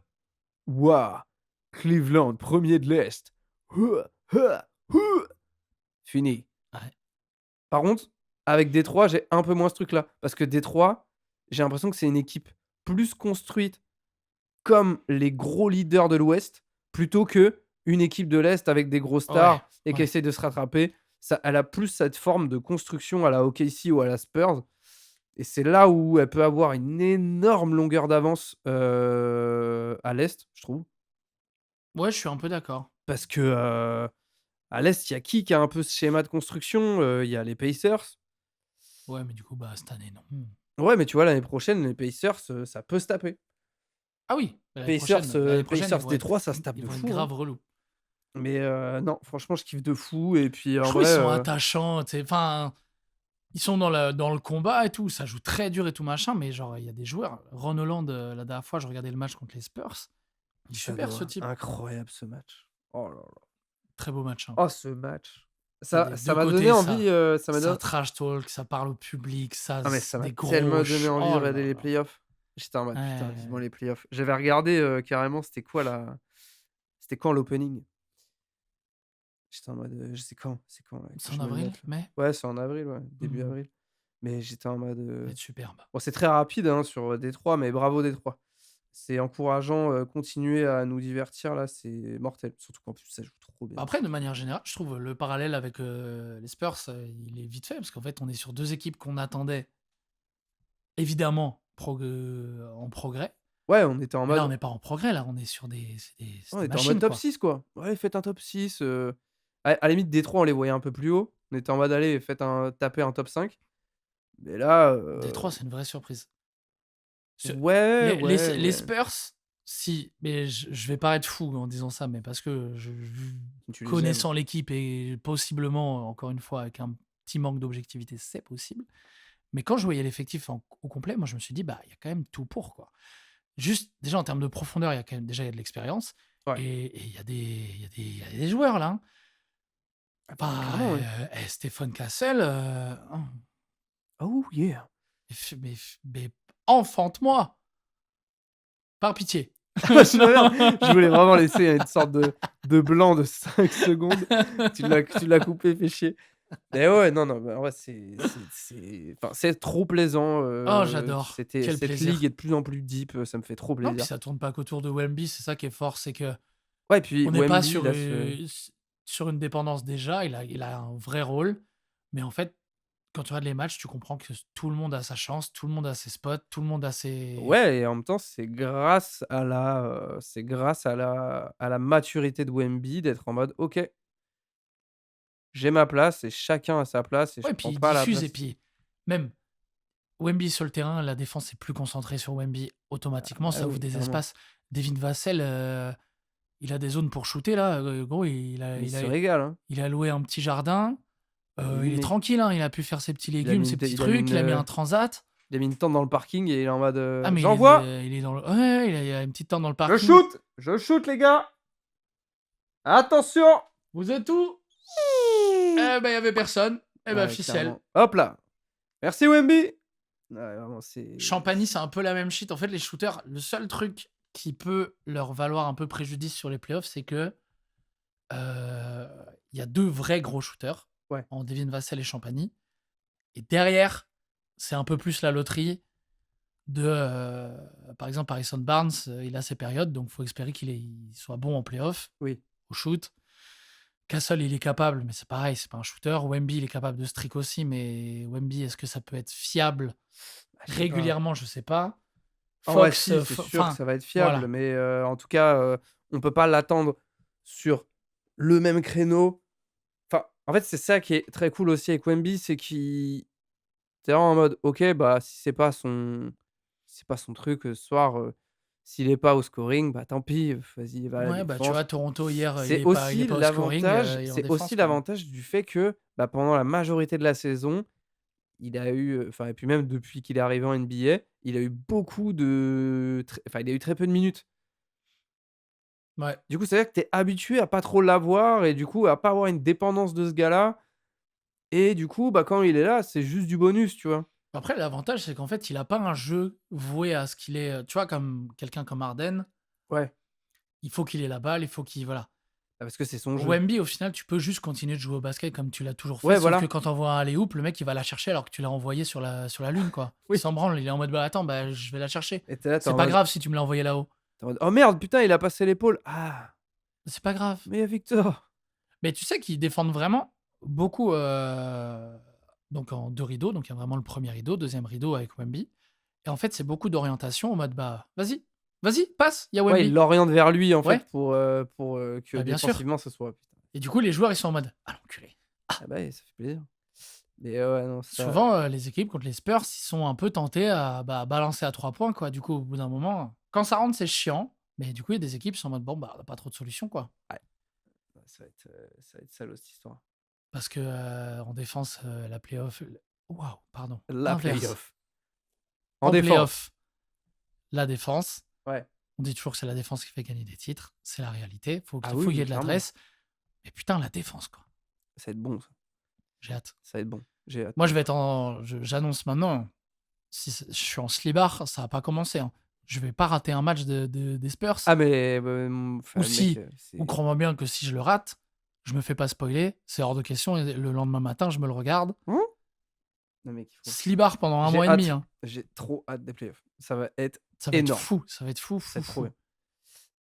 S1: Waouh! Cleveland, premier de l'Est. Heu, heu, fini».
S2: Ouais.
S1: Par contre, avec Détroit, j'ai un peu moins ce truc-là. Parce que Détroit, j'ai l'impression que c'est une équipe plus construite comme les gros leaders de l'Ouest, plutôt qu'une équipe de l'Est avec des gros
S2: Ouais,
S1: stars et qui
S2: ouais.
S1: essaie de se rattraper. Ça, elle a plus cette forme de construction à la OKC ou à la Spurs et c'est là où elle peut avoir une énorme longueur d'avance, à l'Est, je trouve.
S2: Ouais, je suis un peu d'accord.
S1: Parce que, à l'Est, il y a qui a un peu ce schéma de construction? Il y a les Pacers.
S2: Ouais, mais du coup, bah, cette année, non.
S1: Ouais, mais tu vois, l'année prochaine, les Pacers, ça peut se taper.
S2: Ah oui,
S1: Pacers, Pacers Détroit, ça se tape
S2: ils
S1: de
S2: vont être
S1: fou, hein.
S2: grave relous.
S1: Mais non, franchement, je kiffe de fou et puis
S2: Je
S1: en
S2: trouve ils
S1: vrai,
S2: sont attachants, tu sais, enfin, ils sont dans le combat et tout, ça joue très dur et tout machin, mais genre, il y a des joueurs, Ron Holland, la dernière fois, je regardais le match contre les Spurs, il est super ce
S1: j'adore,
S2: type.
S1: incroyable ce match. Oh là là.
S2: Très beau match, hein.
S1: Oh ce match.
S2: Et
S1: Ça
S2: des
S1: ça
S2: 2
S1: m'a donné
S2: côtés,
S1: envie, ça m'a
S2: ça
S1: don
S2: trash talk, ça parle au public, ça
S1: ah mais
S2: s
S1: ça m'a
S2: des gros
S1: tellement donné
S2: ch
S1: envie de
S2: oh
S1: regarder
S2: là
S1: les
S2: là.
S1: playoffs. J'étais en mode: «Putain, vivement
S2: Ouais,
S1: les playoffs». J'avais regardé, carrément c'était quand l'opening? J'étais en mode, c'est quand là? Que
S2: c'est en
S1: je me le
S2: avril,
S1: mette là?
S2: mai?
S1: Ouais, c'est en avril, ouais, début
S2: Mmh.
S1: avril. Mais j'étais en mode,
S2: Ça va être superbe.
S1: bon c'est très rapide, hein, sur, Détroit, mais bravo Détroit. C'est encourageant, continuez à nous divertir là, c'est mortel. Surtout qu'en plus ça joue trop bien.
S2: Bah, après, de manière générale, je trouve le parallèle avec, les Spurs, il est vite fait parce qu'en fait, on est sur 2 équipes qu'on attendait évidemment en progrès.
S1: Ouais, on était en
S2: Mais là, on
S1: mode
S2: n'est pas en progrès, là, on est sur
S1: on
S2: des
S1: était en mode
S2: machines,
S1: top
S2: quoi.
S1: 6 quoi. Ouais, faites un top 6, à la limite Détroit on les voyait un peu plus haut. On était en mode: «Allez, tapez un top 5». Mais là,
S2: Détroit, c'est une vraie surprise. Ce
S1: ouais, ouais,
S2: les
S1: ouais.
S2: Spurs, si mais je vais paraître fou en disant ça, mais parce que
S1: Tu les aimes.
S2: connaissant l'équipe et possiblement, encore une fois, avec un petit manque d'objectivité, c'est possible. Mais quand je voyais l'effectif au complet, moi, je me suis dit: «Bah, il y a quand même tout pour, quoi». Juste, déjà, en termes de profondeur, il y a quand même déjà, il y a de l'expérience
S1: Ouais.
S2: et il y a des joueurs, là, hein.
S1: Ah bah,
S2: Enfin,
S1: clairement, ouais.
S2: Stephen Castle,
S1: Oh yeah!
S2: mais enfante-moi! Par pitié.
S1: Je voulais vraiment laisser une sorte de blanc de 5 secondes. Tu l'as coupé, fais chier. Mais ouais, non, non, bah, en vrai, enfin, c'est trop plaisant,
S2: Oh, j'adore,
S1: c'était
S2: quel
S1: cette ligue
S2: plaisir.
S1: est de plus en plus deep, ça me fait trop
S2: Non, puis
S1: plaisir.
S2: ça tourne pas qu'autour de Wemby, c'est ça qui est fort, c'est qu'on
S1: Ouais, puis
S2: n'est pas
S1: Wemby,
S2: sur,
S1: là, ce
S2: sur une dépendance déjà, il a un vrai rôle, mais en fait, quand tu regardes les matchs, tu comprends que tout le monde a sa chance, tout le monde a ses spots, tout le monde a ses
S1: ouais et en même temps, c'est grâce à la maturité de Wemby d'être en mode: «OK, j'ai ma place et chacun a sa place et je
S2: ouais, puis
S1: prends
S2: il
S1: pas la
S2: diffuse et
S1: place».
S2: puis même Wemby sur le terrain, la défense est plus concentrée sur Wemby, automatiquement,
S1: Ah
S2: ça ouvre
S1: oui,
S2: des
S1: clairement.
S2: espaces. Devin Vassell, il a des zones pour shooter là, gros,
S1: Mais il se régale, hein.
S2: il a loué un petit jardin, il est
S1: Limite,
S2: tranquille, hein, il a pu faire ses petits
S1: il a
S2: légumes,
S1: mis
S2: ses
S1: une t
S2: petits trucs, il a mis un transat.
S1: il a mis une tente dans le parking et il est en mode,
S2: Ah mais
S1: «J'envoie!
S2: il est dans le ouais, il a une petite tente dans le
S1: Je
S2: parking.
S1: shoot! Je shoot les gars! Attention!»
S2: «Vous êtes où?» Eh ben, il y avait personne. Eh ben,
S1: Ouais,
S2: ficelle.
S1: clairement. Hop là! Merci Wemby! Ouais, vraiment
S2: Champagny, c'est un peu la même shit. En fait, les shooters, le seul truc qui peut leur valoir un peu préjudice sur les playoffs, c'est que, il y a 2 vrais gros shooters,
S1: ouais,
S2: en Devin Vassell et Champagny et derrière, c'est un peu plus la loterie de, par exemple, Harrison Barnes, il a ses périodes, donc faut espérer il soit bon en playoff,
S1: oui.
S2: au shoot. Castle, il est capable, mais c'est pareil, c'est pas un shooter. Wemby, il est capable de streak aussi, mais Wemby, est-ce que ça peut être fiable
S1: Bah, je sais pas.
S2: régulièrement? Je sais pas.
S1: En vrai,
S2: Fox,
S1: si, c'est sûr que
S2: enfin,
S1: ça va être fiable,
S2: voilà.
S1: mais en tout cas, on peut pas l'attendre sur le même créneau. Enfin, en fait, c'est ça qui est très cool aussi avec Wemby, c'est qu'il tu vraiment en mode: «OK, bah, si c'est pas son truc, ce soir, s'il est pas au scoring, bah, tant pis, vas-y, va à la
S2: Ouais, bah, tu vois,
S1: défense».
S2: Toronto hier,
S1: C'est
S2: il est
S1: aussi
S2: pas au scoring,
S1: l'avantage
S2: il est en
S1: c'est
S2: défense,
S1: aussi
S2: quoi.
S1: l'avantage du fait que, bah, pendant la majorité de la saison, il a eu, enfin et puis même depuis qu'il est arrivé en NBA, il a eu beaucoup de enfin, il a eu très peu de minutes.
S2: Ouais.
S1: Du coup, c'est-à-dire que tu es habitué à pas trop l'avoir et du coup, à pas avoir une dépendance de ce gars-là et du coup, bah, quand il est là, c'est juste du bonus, tu vois?
S2: Après, l'avantage, c'est qu'en fait, il a pas un jeu voué à ce qu'il est, tu vois, comme quelqu'un comme Harden,
S1: Ouais,
S2: il faut qu'il ait la balle, il faut qu'il voilà.
S1: bah, parce que c'est son jeu.
S2: Wemby, au final, tu peux juste continuer de jouer au basket comme tu l'as toujours fait,
S1: Ouais,
S2: sauf que
S1: voilà.
S2: quand tu envoies un alley-oop, le mec, il va la chercher alors que tu l'as envoyé sur la lune, quoi. Il
S1: Oui
S2: s'en branle, il est en mode: «Bah, attends, bah, je vais la chercher».
S1: et tu es là, tu es
S2: C'est
S1: en
S2: pas
S1: mode
S2: grave si tu me l'as envoyé là-haut.
S1: «Oh merde, putain, il a passé l'épaule. Ah,
S2: C'est pas grave.
S1: mais il y a Victor!»
S2: Mais tu sais qu'ils défendent vraiment beaucoup, donc en 2 rideaux, donc il y a vraiment le premier rideau, deuxième rideau avec Wemby et en fait, c'est beaucoup d'orientation en mode: «Bah, vas-y, vas-y, passe, il y a
S1: Ouais, il
S2: Wemby».
S1: l'oriente vers lui, en
S2: Ouais,
S1: fait, pour, que
S2: bah, bien sûr
S1: défensivement, ce soit putain,
S2: et du coup, les joueurs, ils sont en mode: «Ah l'enculé».
S1: ah bah, oui, ça fait plaisir. Mais ouais, non, ça
S2: Souvent, les équipes contre les Spurs, ils sont un peu tentés à, bah, balancer à 3 points, quoi. Du coup, au bout d'un moment, quand ça rentre, c'est chiant, mais du coup, il y a des équipes qui sont en mode: «Bon, bah, on a pas trop de solutions, quoi».
S1: ouais, ça va être sale, cette histoire.
S2: Parce que, en défense, la play-off waouh, pardon,
S1: La
S2: l'inverse.
S1: playoff. En
S2: En
S1: défense.
S2: play-off, la défense,
S1: Ouais.
S2: on dit toujours que c'est la défense qui fait gagner des titres, c'est la réalité.
S1: Ah
S2: Faut
S1: oui,
S2: qu'il y
S1: oui,
S2: ait de
S1: clairement.
S2: l'adresse, mais putain, la défense, quoi.
S1: Ça va être bon ça.
S2: J'ai hâte.
S1: Ça va être bon. J'ai hâte.
S2: Moi, je vais être en j'annonce maintenant, si je suis en slibard, ça va pas commencer, hein. Je vais pas rater un match des Spurs.
S1: Ah mais
S2: Ou
S1: enfin mec,
S2: si ou
S1: c'est
S2: crois-moi bien que si je le rate, je me fais pas spoiler, c'est hors de question et le lendemain matin, je me le regarde.
S1: Mmh? Non mec, il faut
S2: Slibard pendant un
S1: j'ai
S2: mois et demi,
S1: hâte.
S2: hein.
S1: J'ai trop hâte des playoffs. Ça va être
S2: Ça va être
S1: énorme.
S2: fou, ça va être fou,
S1: Ça va
S2: fou,
S1: être trop
S2: fou.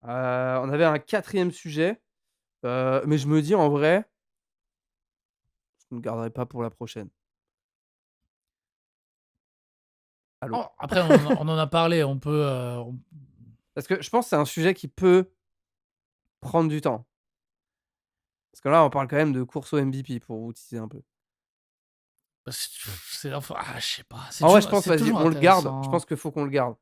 S1: bien. On avait un quatrième sujet, mais je me dis en vrai, je ne le garderai pas pour la prochaine. Allô?
S2: Oh, après on en a parlé, on peut, on
S1: Parce que je pense que c'est un sujet qui peut prendre du temps. Parce que là, on parle quand même de course au MVP pour vous teaser un peu.
S2: c'est enfin, je sais pas,
S1: En vrai, je pense,
S2: c'est
S1: vas-y,
S2: toujours
S1: on le garde. Je
S2: intéressant.
S1: pense qu'il faut qu'on le garde.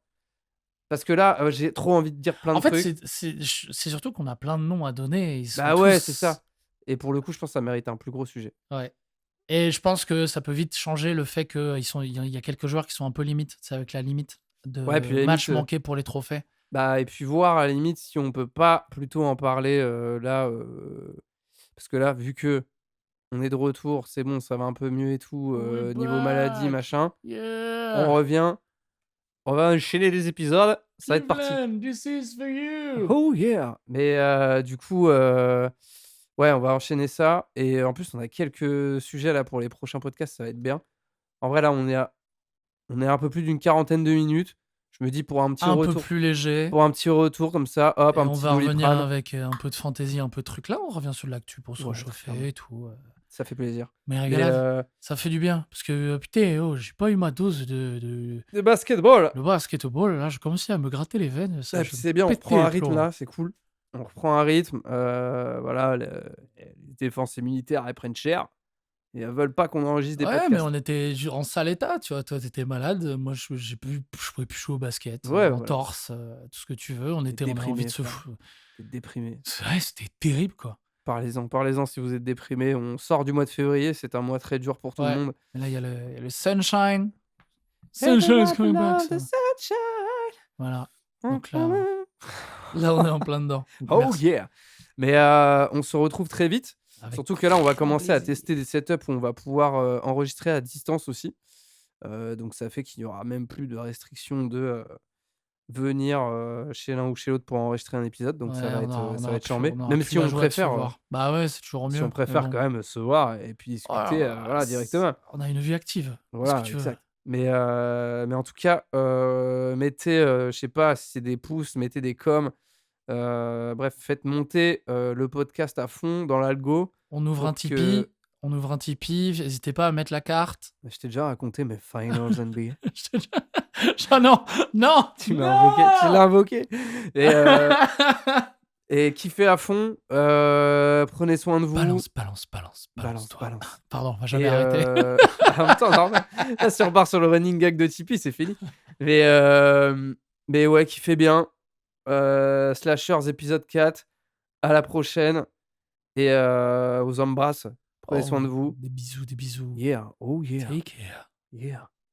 S1: Parce que là, j'ai trop envie de dire plein
S2: En
S1: de
S2: fait,
S1: trucs.
S2: c'est surtout qu'on a plein de noms à donner et ils sont
S1: Bah ouais, c'est
S2: tous
S1: ça. Et pour le coup, je pense que ça mérite un plus gros sujet.
S2: ouais et je pense que ça peut vite changer le fait il y a quelques joueurs qui sont un peu limite, c'est avec la limite
S1: Ouais, puis
S2: de
S1: à la limite,
S2: matchs manqués pour les trophées.
S1: bah et puis voir à la limite si on peut pas plutôt en parler, là, parce que là, vu qu'on est de retour, c'est bon, ça va un peu mieux et tout,
S2: We're
S1: niveau maladie,
S2: back!
S1: machin. On
S2: Yeah!
S1: revient, on va enchaîner les épisodes, ça va être parti.
S2: Cleveland, this is for you!
S1: Oh yeah! Mais du coup, ouais, on va enchaîner ça et en plus, on a quelques sujets là pour les prochains podcasts, ça va être bien. En vrai, là, on est à un peu plus d'une quarantaine de minutes. Je me dis
S2: Un peu plus léger
S1: pour un petit retour comme ça, hop,
S2: et
S1: un
S2: on
S1: petit
S2: va revenir
S1: Doliprane.
S2: avec, un peu de fantaisie, un peu de trucs. Là, on revient sur l'actu pour se
S1: Ouais, très
S2: réchauffer
S1: clairement,
S2: et tout,
S1: ça fait plaisir.
S2: mais
S1: Mais
S2: régalade, ça fait du bien parce que, putain, oh, j'ai pas eu ma dose
S1: de basketball!
S2: de basketball. Là, je commençais à me gratter les veines, ça
S1: Et puis
S2: je me
S1: c'est bien, on
S2: pétait
S1: reprend
S2: les
S1: un rythme
S2: plombs.
S1: là, c'est cool. On reprend un rythme, voilà, les défenses et militaires, elles prennent cher et elles veulent pas qu'on enregistre des
S2: Ouais, mais on
S1: podcasts.
S2: était en sale état, tu vois? Toi, t'étais malade, moi, je pouvais plus jouer au basket,
S1: Ouais,
S2: en
S1: voilà,
S2: torse, tout ce que tu veux. On a envie de
S1: déprimé
S2: se
S1: frère,
S2: fou
S1: déprimé.
S2: ouais, c'était terrible, quoi.
S1: Parlez-en, parlez-en si vous êtes déprimé. On sort du mois de février, c'est un mois très dur pour tout le
S2: Ouais,
S1: monde.
S2: mais là, il y a le sunshine. Sunshine is
S1: Everybody
S2: coming back,
S1: love the
S2: ça.
S1: sunshine.
S2: Voilà, donc là, on est en plein dedans, donc
S1: Oh
S2: merci.
S1: yeah! Mais on se retrouve très vite.
S2: Avec
S1: Surtout que là, on va
S2: grand
S1: commencer à
S2: plaisir.
S1: tester des setups où on va pouvoir, enregistrer à distance aussi. Donc ça fait qu'il y aura même plus de restriction de, venir, chez l'un ou chez l'autre pour enregistrer un épisode. Donc
S2: Ouais,
S1: ça va être charmé.
S2: on aura
S1: Même
S2: plus
S1: si
S2: la
S1: on
S2: joie de se
S1: préfère,
S2: voir. Bah, ouais, c'est toujours
S1: si on
S2: mieux, mais
S1: préfère
S2: bon.
S1: quand même se voir et puis
S2: Oh
S1: discuter,
S2: là là,
S1: voilà, directement.
S2: on a une vie active, qu'est-ce que
S1: Voilà,
S2: tu veux?
S1: exact. Mais en tout cas, mettez, je sais pas si c'est des pouces, mettez des coms, bref, faites monter, le podcast à fond dans l'algo
S2: On ouvre un
S1: pour que
S2: Tipeee on ouvre un Tipeee, n'hésitez pas à mettre la carte.
S1: je t'ai déjà raconté mes finals NBA.
S2: Je te ah non! Non!
S1: Tu
S2: Non!
S1: l'as invoqué et kiffez à fond, prenez soin de vous.
S2: Balance, balance, balance,
S1: Balance,
S2: balance-toi.
S1: balance
S2: Pardon, on va jamais
S1: et
S2: arrêter.
S1: en même temps, normal. Là, si on repart sur le running gag de Tipeee, c'est fini. Mais mais ouais, kiffez bien. Slashers épisode 4. À la prochaine et on vous embrasse. Prenez soin de
S2: Oh,
S1: vous.
S2: des bisous, des bisous.
S1: Yeah, oh yeah,
S2: Take care.
S1: Yeah.